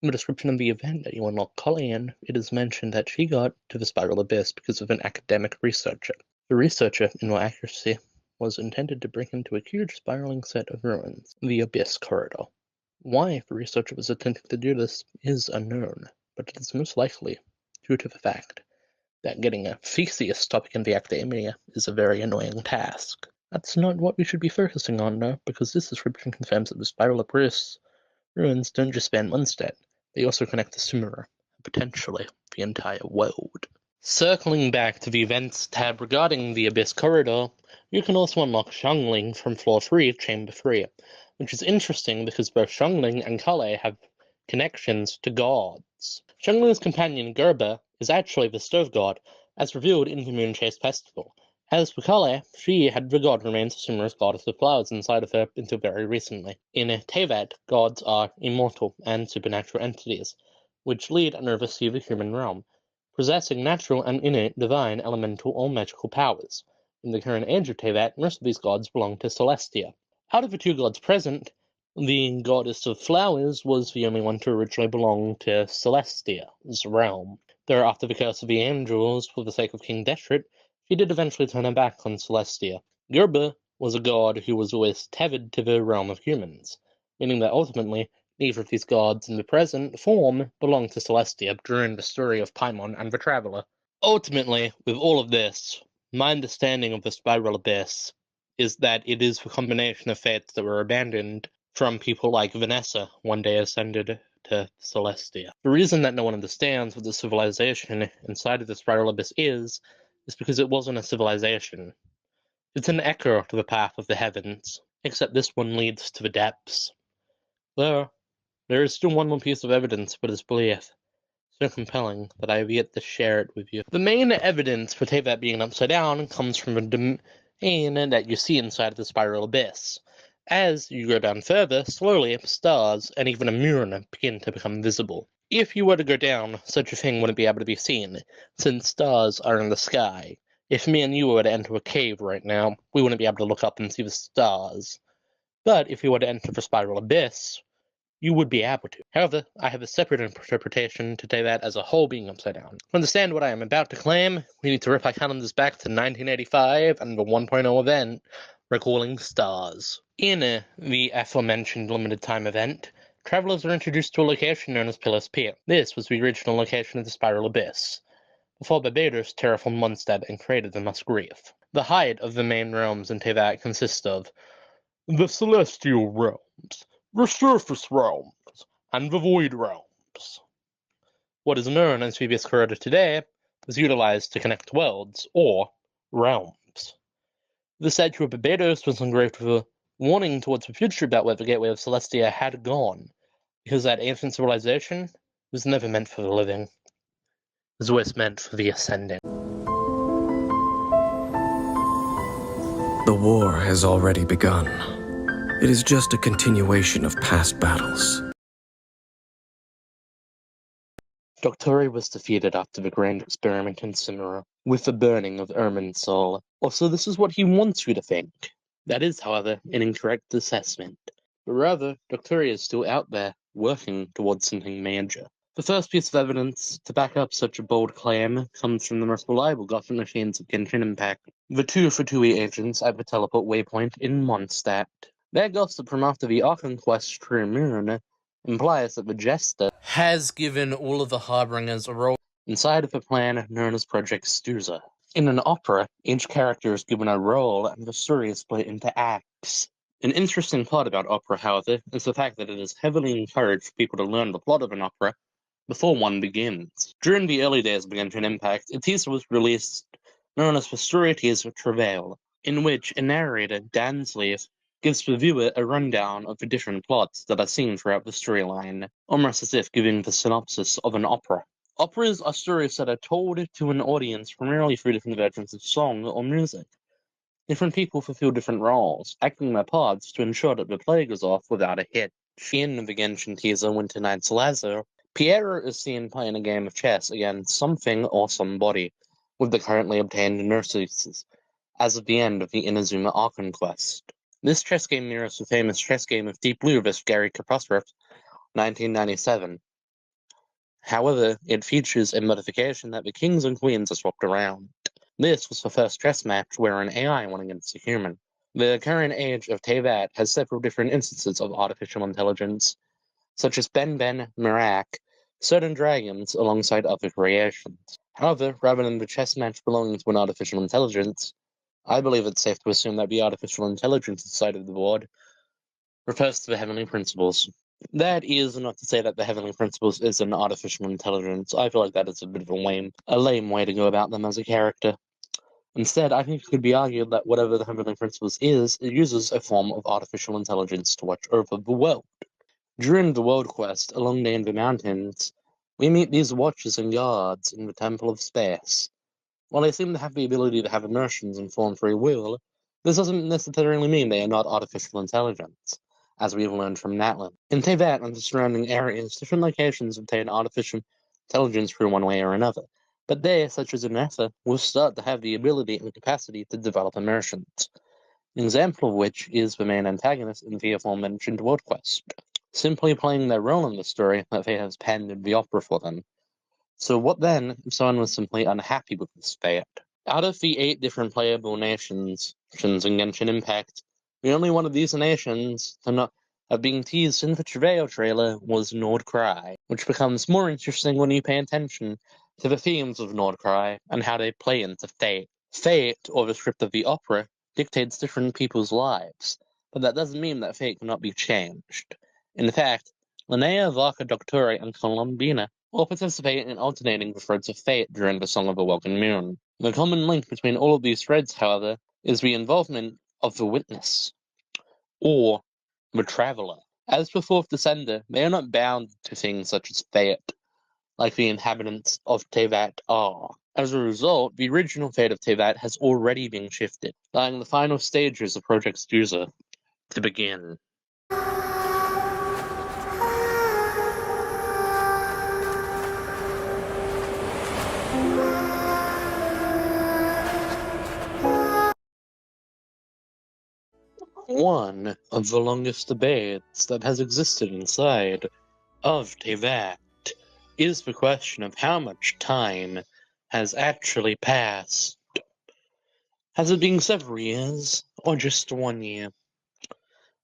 In the description of the event that you unlock Collei in, it is mentioned that she got to the Spiral Abyss because of an academic researcher. The researcher, in all accuracy, was intended to bring him to a huge spiraling set of ruins, the ABYSS Corridor. Why the researcher was attempting to do this is unknown, but it is most likely due to the fact that getting a Theseus topic in the academia is a very annoying task. That's not what we should be focusing on, though, because this description confirms that the Spiral Abyss ruins don't just span Mondstadt, they also connect to Sumeru, and potentially the entire world. Circling back to the events tab regarding the ABYSS Corridor, you can also unlock Xiangling from Floor 3, Chamber 3, which is interesting because both Xiangling and Collei have connections to gods. Xiangling's companion Gerber is actually the stove god, as revealed in the Moonchase Festival. As for Collei, she had the god remains of Sumeru's goddess of flowers inside of her until very recently. In TEYVAT, gods are immortal and supernatural entities, which lead and oversee the human realm, possessing natural and innate divine, elemental, or magical powers. In the current age of TEYVAT, most of these gods belong to Celestia. Out of the two gods present, the goddess of flowers was the only one to originally belong to Celestia's realm. Though after the curse of the angels, for the sake of King Deshret, she did eventually turn her back on Celestia. Gerber was a god who was always tethered to the realm of humans, meaning that ultimately neither of these gods in the present form belong to Celestia during the story of Paimon and the Traveler. Ultimately, with all of this, my understanding of the Spiral Abyss is that it is the combination of fates that were abandoned from people like Vanessa one day ascended to Celestia. The reason that no one understands what the civilization inside of the Spiral Abyss is because it wasn't a civilization. It's an echo to the path of the heavens, except this one leads to the depths. There is still one more piece of evidence for this belief, so compelling that I have yet to share it with you. The main evidence for TEYVAT being upside down comes from the domain that you see inside of the Spiral Abyss. As you go down further, slowly, stars and even a moon begin to become visible. If you were to go down, such a thing wouldn't be able to be seen, since stars are in the sky. If me and you were to enter a cave right now, we wouldn't be able to look up and see the stars. But if you were to enter the Spiral Abyss, you would be able to. However, I have a separate interpretation to TEYVAT as a whole being upside down. To understand what I am about to claim, we need to rip our calendars back to 1985 and the 1.0 event, Recalling Stars. In the aforementioned limited time event, travelers are introduced to a location known as Pillars Pier. This was the original location of the Spiral Abyss, before Barbados terraformed Mondstadt and created the Musgrave. The height of the main realms in TEYVAT consist of the Celestial Realms, the Surface Realms, and the Void Realms. What is known as the ABYSS Corridor today was utilized to connect worlds, or realms. The statue of Barbados was engraved with a warning towards the future about where the Gateway of Celestia had gone, because that ancient civilization was never meant for the living. It was always meant for the ascending. The war has already begun. It is just a continuation of past battles. Dottore was defeated after the grand experiment in Sumeru, with the burning of Ermin's soul. Also, this is what he wants you to think. That is, however, an incorrect assessment. But rather, Dottore is still out there, working towards something major. The first piece of evidence to back up such a bold claim comes from the most reliable gossip machines of Genshin Impact, the 2-for-2e agents at the teleport waypoint in Mondstadt. Their gossip from after the Archon quest True Moon implies that the Jester has given all of the Harbingers a role inside of a plan known as PROJECT STUZHA. In an opera, each character is given a role and the story is split into acts. An interesting part about opera, however, is the fact that it is heavily encouraged for people to learn the plot of an opera before one begins. During the early days of Genshin Impact, a teaser was released known as the Story Teaser Travail, in which a narrator, Dansleif, gives the viewer a rundown of the different plots that are seen throughout the storyline, almost as if giving the synopsis of an opera. Operas are stories that are told to an audience primarily through different versions of song or music. Different people fulfill different roles, acting their parts to ensure that the play goes off without a hitch. In the Genshin teaser Winter Night's Lazo, Pierre is seen playing a game of chess against something or somebody, with the currently obtained nurses, as of the end of the Inazuma Archon quest. This chess game mirrors the famous chess game of Deep Blue vs. Garry Kasparov, 1997. However, it features a modification that the kings and queens are swapped around. This was the first chess match where an AI won against a human. The current age of TEYVAT has several different instances of artificial intelligence, such as Ben Mirak, certain dragons, alongside other creations. However, rather than the chess match belonging to an artificial intelligence, I believe it's safe to assume that the artificial intelligence side of the board refers to the Heavenly Principles. That is not to say that the Heavenly Principles is an artificial intelligence. I feel like that is a bit of a lame way to go about them as a character. Instead, I think it could be argued that whatever the Heavenly Principles is, it uses a form of artificial intelligence to watch over the world. During the world quest along the Envy Mountains, we meet these watchers and guards in the Temple of Space. While they seem to have the ability to have emotions and form free will, this doesn't necessarily mean they are not artificial intelligence, as we have learned from Natlan. In TEYVAT and the surrounding areas, different locations obtain artificial intelligence through one way or another, but they, such as Anetha, will start to have the ability and capacity to develop emotions. An example of which is the main antagonist in the aforementioned world quest, simply playing their role in the story that Fate has penned in the opera for them. So what then if someone was simply unhappy with this fate? Out of the 8 different playable nations in Genshin Impact, the only one of these nations to not have been teased in the Travail trailer was Nod-Krai, which becomes more interesting when you pay attention to the themes of Nod-Krai and how they play into Fate. Fate, or the script of the opera, dictates different people's lives, but that doesn't mean that fate cannot be changed. In fact, Linnea, Vaca, Dottore, and Columbina all participate in alternating the threads of fate during the Song of the Welcome Moon. The common link between all of these threads, however, is the involvement of the witness, or the traveler. As for Fourth Descender, they are not bound to things such as fate, like the inhabitants of TEYVAT are. As a result, the original fate of TEYVAT has already been shifted, allowing the final stages of Project STUZHA to begin. One of the longest debates that has existed inside of TEYVAT is the question of how much time has actually passed. Has it been several years, or just 1 year?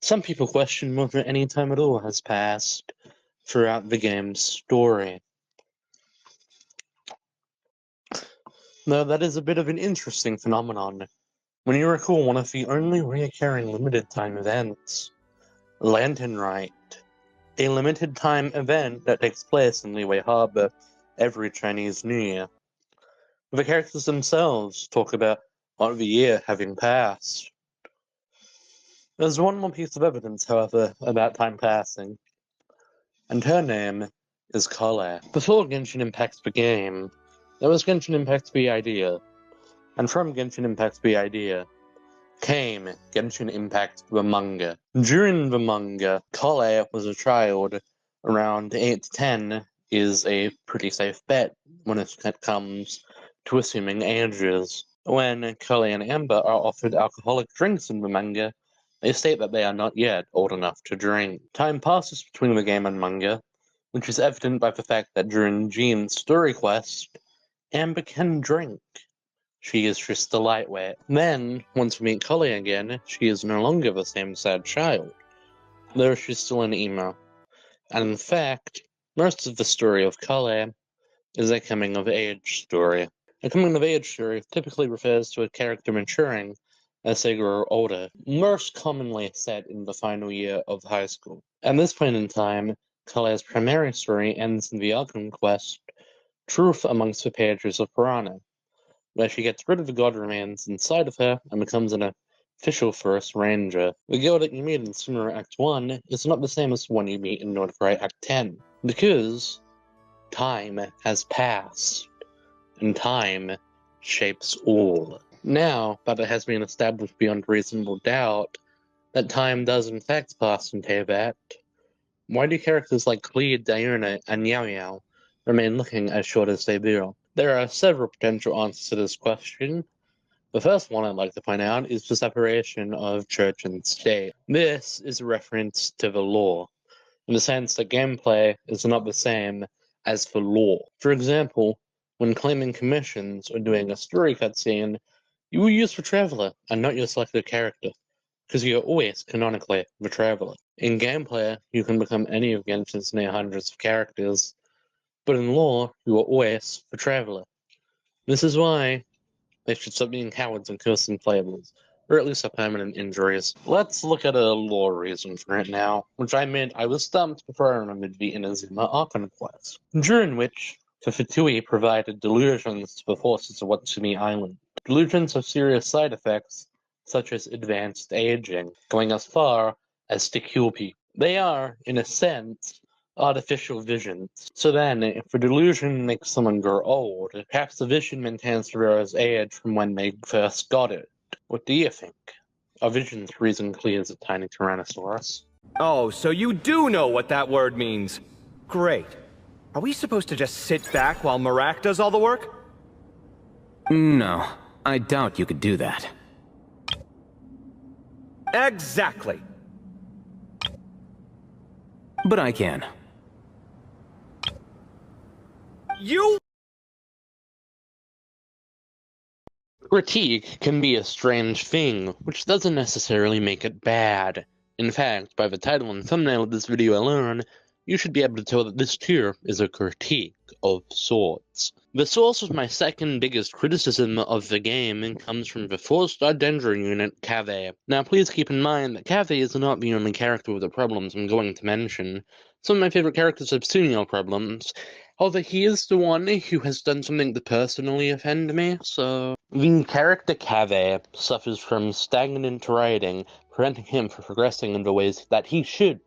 Some people question whether any time at all has passed throughout the game's story. Though that is a bit of an interesting phenomenon, when you recall one of the only reoccurring limited time events, Lantern Rite, a limited time event that takes place in Liyue Harbor every Chinese New Year. The characters themselves talk about the year having passed. There's one more piece of evidence, however, about time passing, and her name is Collei. Before Genshin Impact the game, there was Genshin Impact the idea, and from Genshin Impact the idea came Genshin Impact the manga. During the manga, Collei was a child around 8 to 10 is a pretty safe bet when it comes to assuming ages. When Collei and Amber are offered alcoholic drinks in the manga, they state that they are not yet old enough to drink. Time passes between the game and manga, which is evident by the fact that during Jean's story quest, Amber can drink. She is just a lightweight. Then, once we meet Collei again, she is no longer the same sad child, though she's still an emo. And in fact, most of the story of Collei is a coming-of-age story. A coming-of-age story typically refers to a character maturing as they grow older, most commonly set in the final year of high school. At this point in time, Collei's primary story ends in the Archon quest, Truth Amongst the Pages of Piranha, where she gets rid of the god remains inside of her and becomes an official Forest Ranger. The girl that you meet in Sumeru Act 1 is not the same as the one you meet in Nod-Krai Act 10, because time has passed, and time shapes all. Now that it has been established beyond reasonable doubt that time does in fact pass in TEYVAT, why do characters like Collei, Diona, and Yao Yao remain looking as short as they do? There are several potential answers to this question. The first one I'd like to point out is the separation of church and state. This is a reference to the law, in the sense that gameplay is not the same as the law. For example, when claiming commissions or doing a story cutscene, you will use the Traveler and not your selected character, because you are always canonically the Traveler. In gameplay, you can become any of Genshin's near hundreds of characters, but in lore, you are always the Traveler. This is why they should stop being cowards and cursing playables, or at least have permanent injuries. Let's look at a lore reason for it now, which I meant I was stumped before I remembered the Inazuma Archon quest, during which the Fatui provided delusions to the forces of Watsumi Island. Delusions have serious side effects, such as advanced aging, going as far as to kill people. They are, in a sense, artificial visions. So then, if a delusion makes someone grow old, perhaps the vision maintains the wearer's age from when they first got it. What do you think? Are visions reason clear as a tiny Tyrannosaurus? Oh, so you do know what that word means. Great. Are we supposed to just sit back while Marak does all the work? No, I doubt you could do that. Exactly. But I can. You... Critique can be a strange thing, which doesn't necessarily make it bad. In fact, by the title and thumbnail of this video alone, you should be able to tell that this tier is a critique of sorts. The source of my second biggest criticism of the game comes from the 4-star Danger unit, Kaveh. Now please keep in mind that Kaveh is not the only character with the problems I'm going to mention. Some of my favorite characters have similar problems, although he is the one who has done something to personally offend me, so... The character Kaveh suffers from stagnant writing, preventing him from progressing in the ways that he should.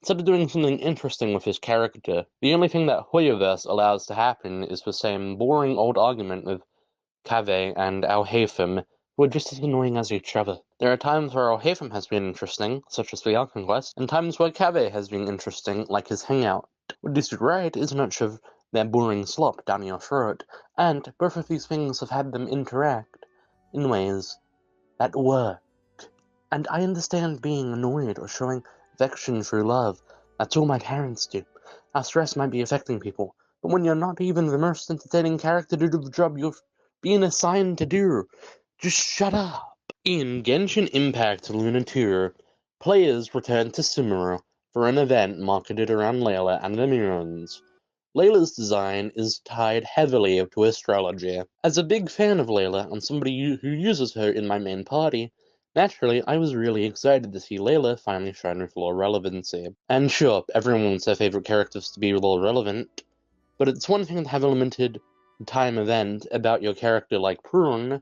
Instead of doing something interesting with his character, the only thing that Hoyoverse allows to happen is the same boring old argument with Kaveh and Alhaitham, who are just as annoying as each other. There are times where Alhaitham has been interesting, such as the Archon quest, and times where Kaveh has been interesting, like his hangout. What they should write is not shove their boring slop down your throat, and both of these things have had them interact in ways that work. And I understand being annoyed or showing affection through love. That's all my parents do. Our stress might be affecting people, but when you're not even the most entertaining character to do the job you're being assigned to do, just shut up. In Genshin Impact Luna 2, players return to Sumeru for an event marketed around Layla and the Mirrors. Layla's design is tied heavily to astrology. As a big fan of Layla and somebody who uses her in my main party, naturally, I was really excited to see Layla finally shine with lore relevancy. And sure, everyone wants their favorite characters to be lore relevant, but it's one thing to have a limited time event about your character like Prune,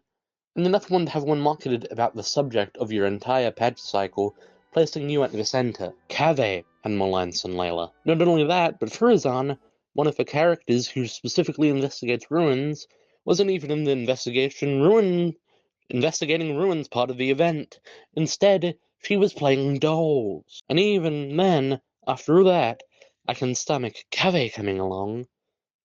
and another one to have one marketed about the subject of your entire patch cycle, placing you at the center. Kaveh had more lines than Layla. Not only that, but Furazan, one of the characters who specifically investigates ruins, wasn't even in the investigating ruins part of the event. Instead, she was playing dolls. And even then, after that, I can stomach Kaveh coming along.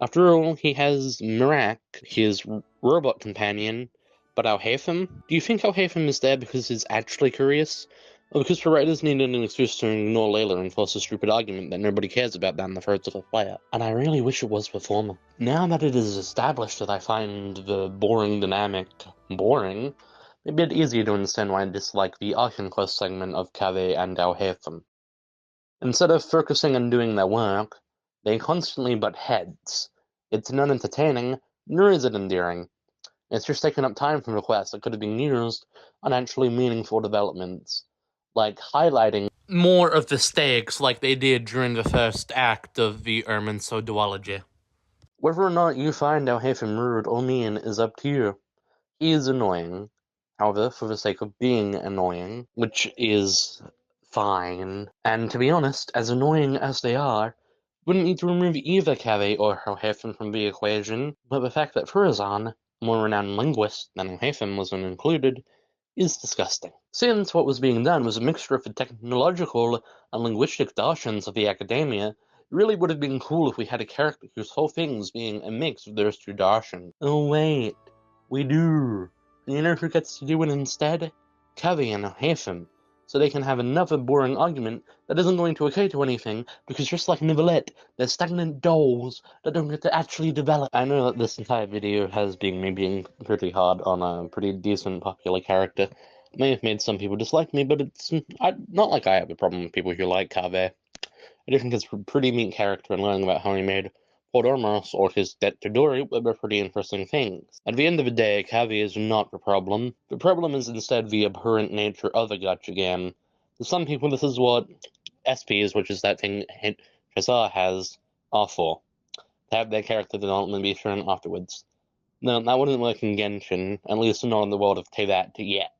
After all, he has Marak, his robot companion, but Alhaitham? Do you think Alhaitham is there because he's actually curious? Or because the writers needed an excuse to ignore Layla and force a stupid argument that nobody cares about down the throats of a player? And I really wish it was the former. Now that it is established that I find the boring dynamic boring, it'd be a bit easier to understand why I dislike the Archon quest segment of Kaveh and Alhaitham. Instead of focusing on doing their work, they constantly butt heads. It's not entertaining, nor is it endearing. It's just taking up time from the quest that could have been used on actually meaningful developments, like highlighting more of the stakes like they did during the first act of the Irminso duology. Whether or not you find Alhaitham rude or mean is up to you. He is annoying, however, for the sake of being annoying, which is fine. And to be honest, as annoying as they are, wouldn't need to remove either Kaveh or Alhaitham from the equation, but the fact that Furazan more renowned linguist than Haytham wasn't included, is disgusting. Since what was being done was a mixture of the technological and linguistic darshans of the academia, it really would have been cool if we had a character whose whole thing was being a mix of those two darshans. Oh wait, we do. You know who gets to do it instead? Kaveh and Haytham. So they can have another boring argument that isn't going to occur to anything, because just like Nivelette, they're stagnant dolls that don't get to actually develop. I know that this entire video has been me being pretty hard on a pretty decent popular character. It may have made some people dislike me, but it's not like I have a problem with people who like Kaveh. I do think it's a pretty neat character, and learning about how he made Podormos or his debt to Dory were pretty interesting things. At the end of the day, Kaveh is not the problem. The problem is instead the abhorrent nature of the gacha game. To some people, this is what SPs, which is that thing Shazar has, are for. To have their character development be shown afterwards. No, that wouldn't work in Genshin, at least not in the world of TEYVAT yet.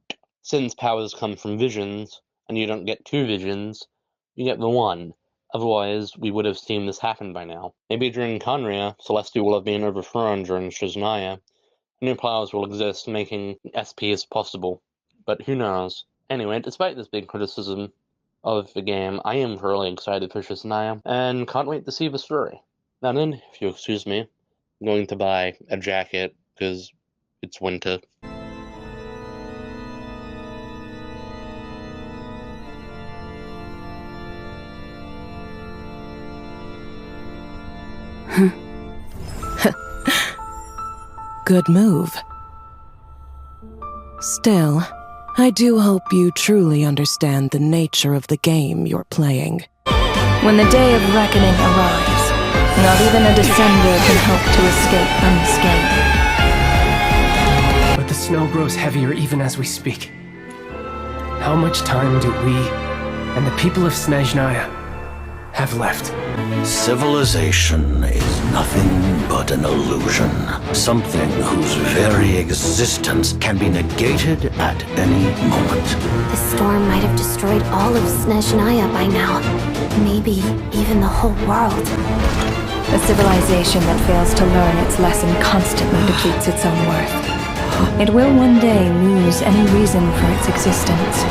Since powers come from visions, and you don't get two visions, you get the one. Otherwise, we would have seen this happen by now. Maybe during Khaenri'ah, Celestia will have been overthrown during Shizunaya. New powers will exist, making SPs possible. But who knows? Anyway, despite this big criticism of the game, I am really excited for Shizunaya, and can't wait to see the story. Now then, if you excuse me, I'm going to buy a jacket, because it's winter. Good move. Still, I do hope you truly understand the nature of the game you're playing. When the day of reckoning arrives, not even a descender can hope to escape unscathed. But the snow grows heavier even as we speak. How much time do we and the people of Snezhnaya have left? Civilization is nothing but an illusion. Something whose very existence can be negated at any moment. The storm might have destroyed all of Snezhnaya by now. Maybe even the whole world. A civilization that fails to learn its lesson constantly depletes its own worth. It will one day lose any reason for its existence.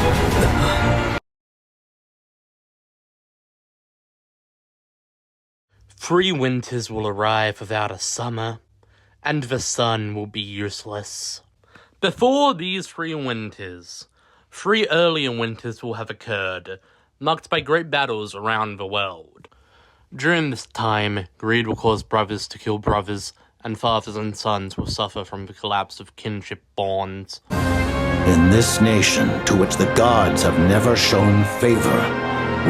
Three winters will arrive without a summer, and the sun will be useless. Before these 3 winters, 3 earlier winters will have occurred, marked by great battles around the world. During this time, greed will cause brothers to kill brothers, and fathers and sons will suffer from the collapse of kinship bonds. In this nation, to which the gods have never shown favor,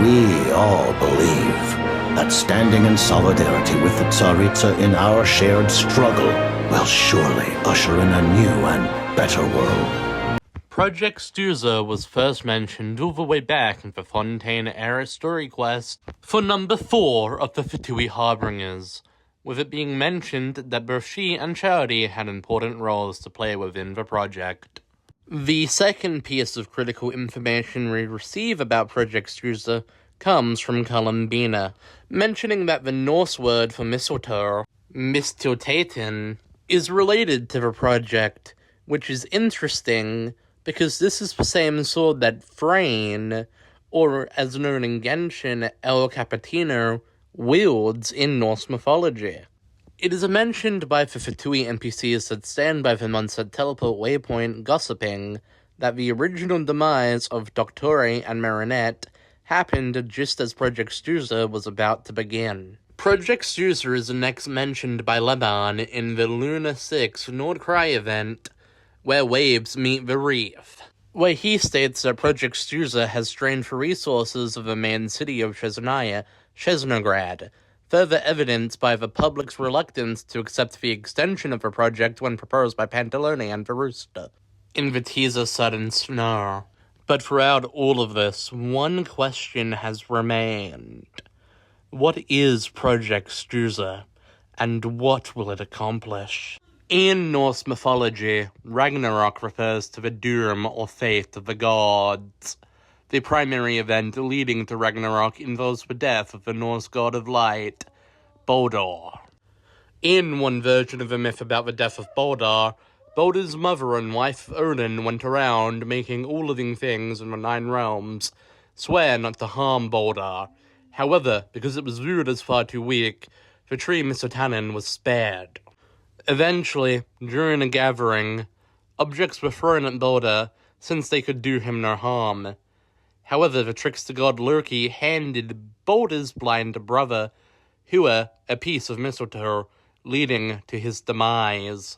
we all believe that standing in solidarity with the Tsaritsa in our shared struggle will surely usher in a new and better world. Project STUZHA was first mentioned all the way back in the Fontaine-era story quest for number 4 of the Fatui Harbingers, with it being mentioned that both she and Charity had important roles to play within the project. The second piece of critical information we receive about Project STUZHA comes from Columbina, mentioning that the Norse word for mistletoe, mistiltaten, is related to the project, which is interesting because this is the same sword that Freyne, or as known in Genshin, El Capitino, wields in Norse mythology. It is mentioned by the Fatui NPCs that stand by the Munset teleport waypoint gossiping that the original demise of Dottore and Marinette happened just as Project STUZHA was about to begin. Project STUZHA is next mentioned by Leban in the Luna 6 Nod-Krai event, where waves meet the reef, where he states that Project STUZHA has drained the resources of the main city of Shizunaya, Shesnograd, further evidenced by the public's reluctance to accept the extension of the project when proposed by Pantalone and Verusta. In the teaser sudden snarl. But throughout all of this, one question has remained. What is Project STUZHA, and what will it accomplish? In Norse mythology, Ragnarok refers to the doom or fate of the gods. The primary event leading to Ragnarok involves the death of the Norse god of light, Baldur. In one version of the myth about the death of Baldur, Balder's mother and wife Odin went around making all living things in the 9 realms swear not to harm Balder. However, because it was viewed as far too weak, the tree Misotanen was spared. Eventually, during a gathering, objects were thrown at Balder since they could do him no harm. However, the trickster god Loki handed Balder's blind brother, Hua, a piece of mistletoe, leading to his demise.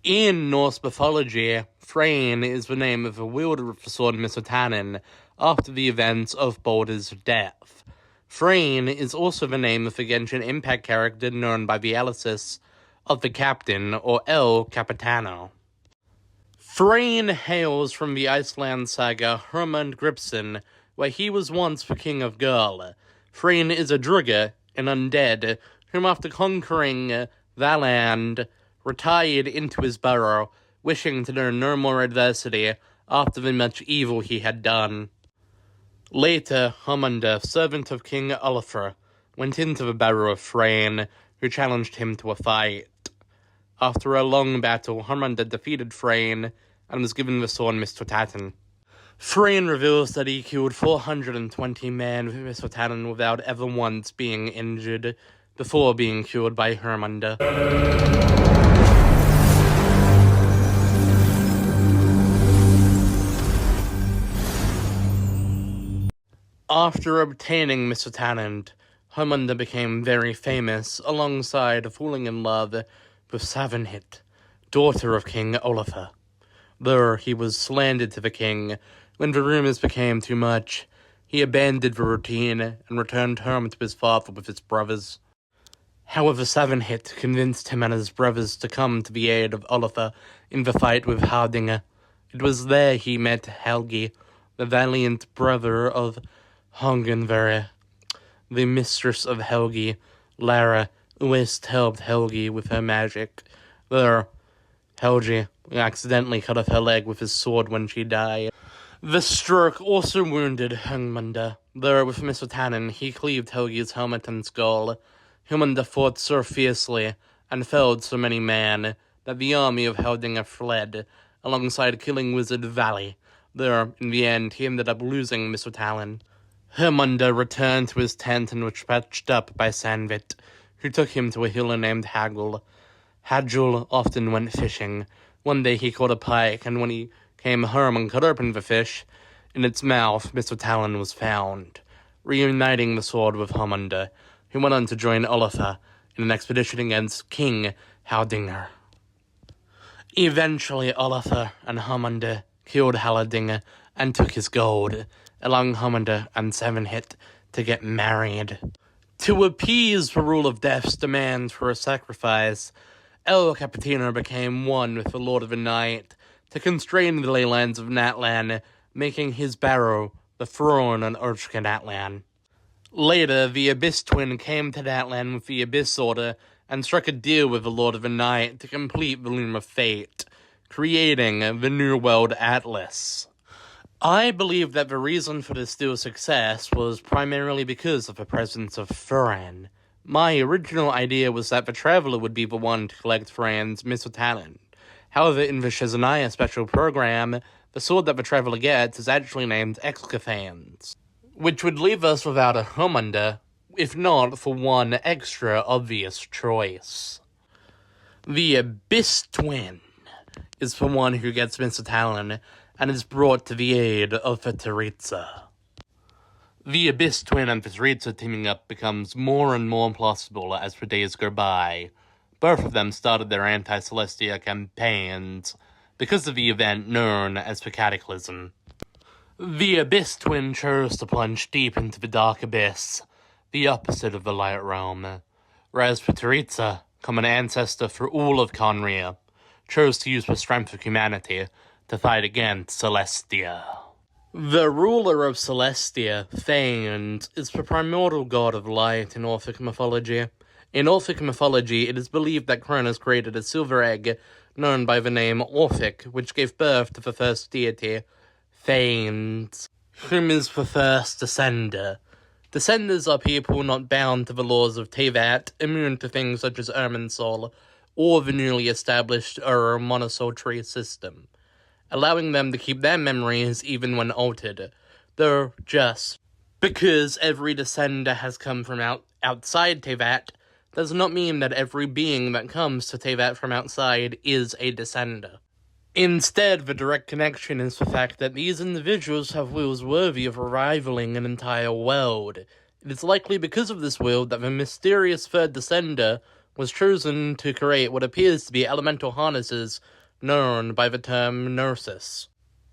In Norse mythology, Freyr is the name of the wielder of the sword Misotanen after the events of Balder's death. Freyr is also the name of the Genshin Impact character known by the alias of the captain, or El Capitano. Freyr hails from the Iceland saga Hermund Gripsson, where he was once the king of Girl. Freyr is a drugger, an undead, whom after conquering Valand, retired into his burrow, wishing to learn no more adversity after the much evil he had done. Later, Hermund, servant of King Olafur, went into the burrow of Freyr, who challenged him to a fight. After a long battle, Hermund defeated Freyr and was given the sword Misotanen. Freyr reveals that he killed 420 men with Misotanen without ever once being injured, before being killed by Hermund. After obtaining Misotanen, Hermund became very famous alongside falling in love with Savanhit, daughter of King Olafur. Though he was slandered to the king, when the rumors became too much, he abandoned the routine and returned home to his father with his brothers. However, Savanhit convinced him and his brothers to come to the aid of Olafur in the fight with Hardinger. It was there he met Helgi, the valiant brother of Hongenvere. The mistress of Helgi, Lara, always helped Helgi with her magic. There, Helgi accidentally cut off her leg with his sword when she died. The stroke also wounded Hermund. There, with Misotanen, he cleaved Helgi's helmet and skull. Hermund fought so fiercely and felled so many men that the army of Heldinger fled, alongside killing wizard Vali. There, in the end, he ended up losing Misotanen. Hermund returned to his tent and was patched up by Sanvit, who took him to a healer named Hagul. Hagul often went fishing. One day he caught a pike, and when he came home and cut open the fish, in its mouth Misotanen was found. Reuniting the sword with Hermund, who went on to join Olafur in an expedition against King Hardinger. Eventually, Olafur and Hermund killed Hardinger and took his gold, allowing Hermund and Savanhit to get married. To appease the rule of death's demand for a sacrifice, El Capitano became one with the Lord of the Night to constrain the leylands of Natlan, making his barrow the throne on Urshka Natlan. Later, the Abyss twin came to Natlan with the Abyss Order and struck a deal with the Lord of the Night to complete the Loom of Fate, creating the New World Atlas. I believe that the reason for this deal's success was primarily because of the presence of Furan. My original idea was that the Traveler would be the one to collect Furan's Misotanen. However, in the Shazanaya special program, the sword that the Traveler gets is actually named Exclifans, which would leave us without a Hermund, if not for one extra obvious choice. The Abyss twin is the one who gets Misotanen and is brought to the aid of Vitariza. The Abyss twin and Vitariza teaming up becomes more and more plausible as the days go by. Both of them started their anti-Celestia campaigns because of the event known as the Cataclysm. The Abyss twin chose to plunge deep into the Dark Abyss, the opposite of the Light Realm, whereas Vitariza, common ancestor for all of Conria, chose to use the strength of humanity to fight against Celestia. The ruler of Celestia, Thane, is the primordial god of light in Orphic mythology. In Orphic mythology, it is believed that Cronus created a silver egg known by the name Orphic, which gave birth to the first deity, Thane, whom is the first descender. Descenders are people not bound to the laws of TEYVAT, immune to things such as Irminsul, or the newly established monosultry system, allowing them to keep their memories even when altered. Though just because every descender has come from outside TEYVAT does not mean that every being that comes to TEYVAT from outside is a descender. Instead, the direct connection is the fact that these individuals have wills worthy of rivaling an entire world. It is likely because of this will that the mysterious third descender was chosen to create what appears to be elemental harnesses known by the term nurses.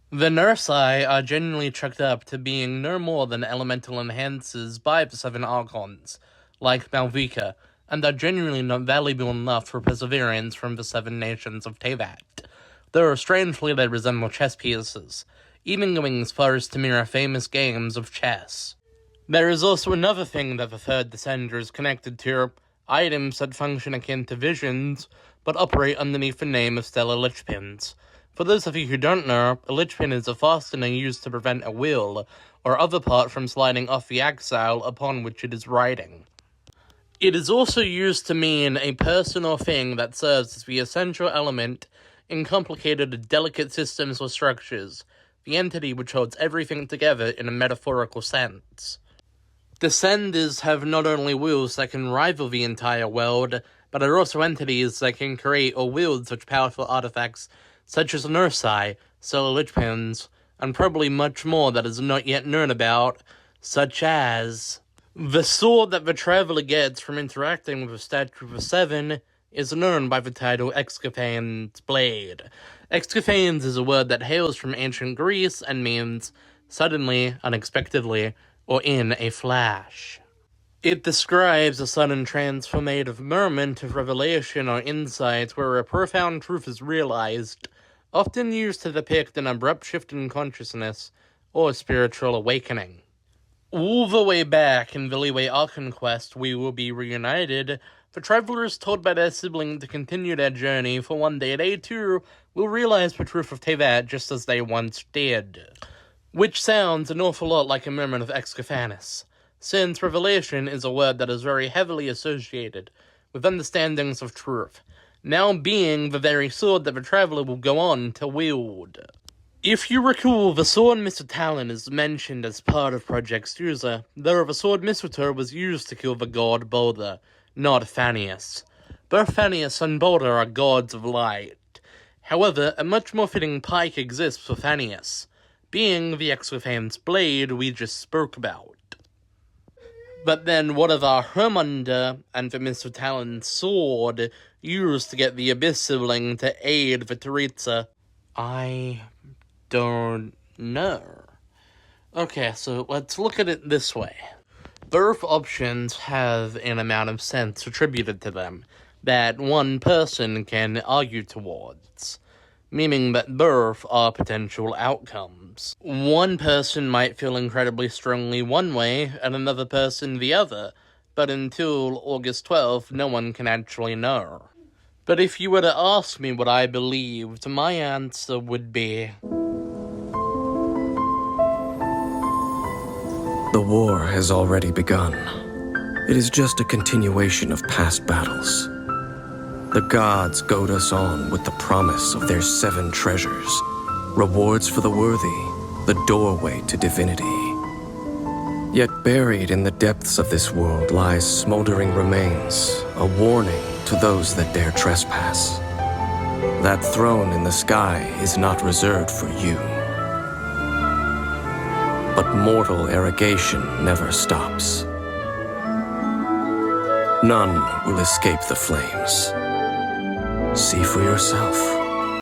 The Nursi are generally chalked up to being no more than elemental enhancers by the 7 Archons, like Malvika, and are genuinely not valuable enough for perseverance from the 7 nations of TEYVAT. Though strangely they resemble chess pieces, even going as far as to mirror famous games of chess. There is also another thing that the third descender is connected to, items that function akin to visions, but operate underneath the name of stellar lichpins. For those of you who don't know, a lichpin is a fastener used to prevent a wheel or other part from sliding off the axle upon which it is riding. It is also used to mean a person or thing that serves as the essential element in complicated, delicate systems or structures, the entity which holds everything together in a metaphorical sense. Descenders have not only wills that can rival the entire world, but are also entities that can create or wield such powerful artifacts such as Nursi, stellar lichpins, and probably much more that is not yet known about, such as the sword that the Traveler gets from interacting with the Statue of the 7 is known by the title Excaphane's Blade. Excaphanes is a word that hails from ancient Greece and means suddenly, unexpectedly, or in a flash. It describes a sudden transformative moment of revelation or insight where a profound truth is realized, often used to depict an abrupt shift in consciousness or spiritual awakening. All the way back in the Liyue Archon quest, We Will Be Reunited, the travelers told by their sibling to continue their journey, for one day they too will realize the truth of TEYVAT just as they once did. Which sounds an awful lot like a moment of Excaphanis, since revelation is a word that is very heavily associated with understandings of truth, now being the very sword that the traveler will go on to wield. If you recall, the sword Mr. Talon is mentioned as part of Project STUZHA, though the sword Mistletoe was used to kill the god Balder, not Favonius. Both Favonius and Balder are gods of light. However, a much more fitting pike exists for Favonius, being the Excaphane's Blade we just spoke about. But then what of our Hermunder and the Mr. Talon's sword used to get the ABYSS sibling to aid the Teritza? I don't know. Okay, so let's look at it this way. Both options have an amount of sense attributed to them that one person can argue towards, meaning that both are potential outcomes. One person might feel incredibly strongly one way, and another person the other, but until August 12th, no one can actually know. But if you were to ask me what I believed, my answer would be... The war has already begun. It is just a continuation of past battles. The gods goad us on with the promise of their 7 treasures, rewards for the worthy, the doorway to divinity. Yet buried in the depths of this world lies smoldering remains, a warning to those that dare trespass. That throne in the sky is not reserved for you. But mortal arrogation never stops. None will escape the flames. See for yourself.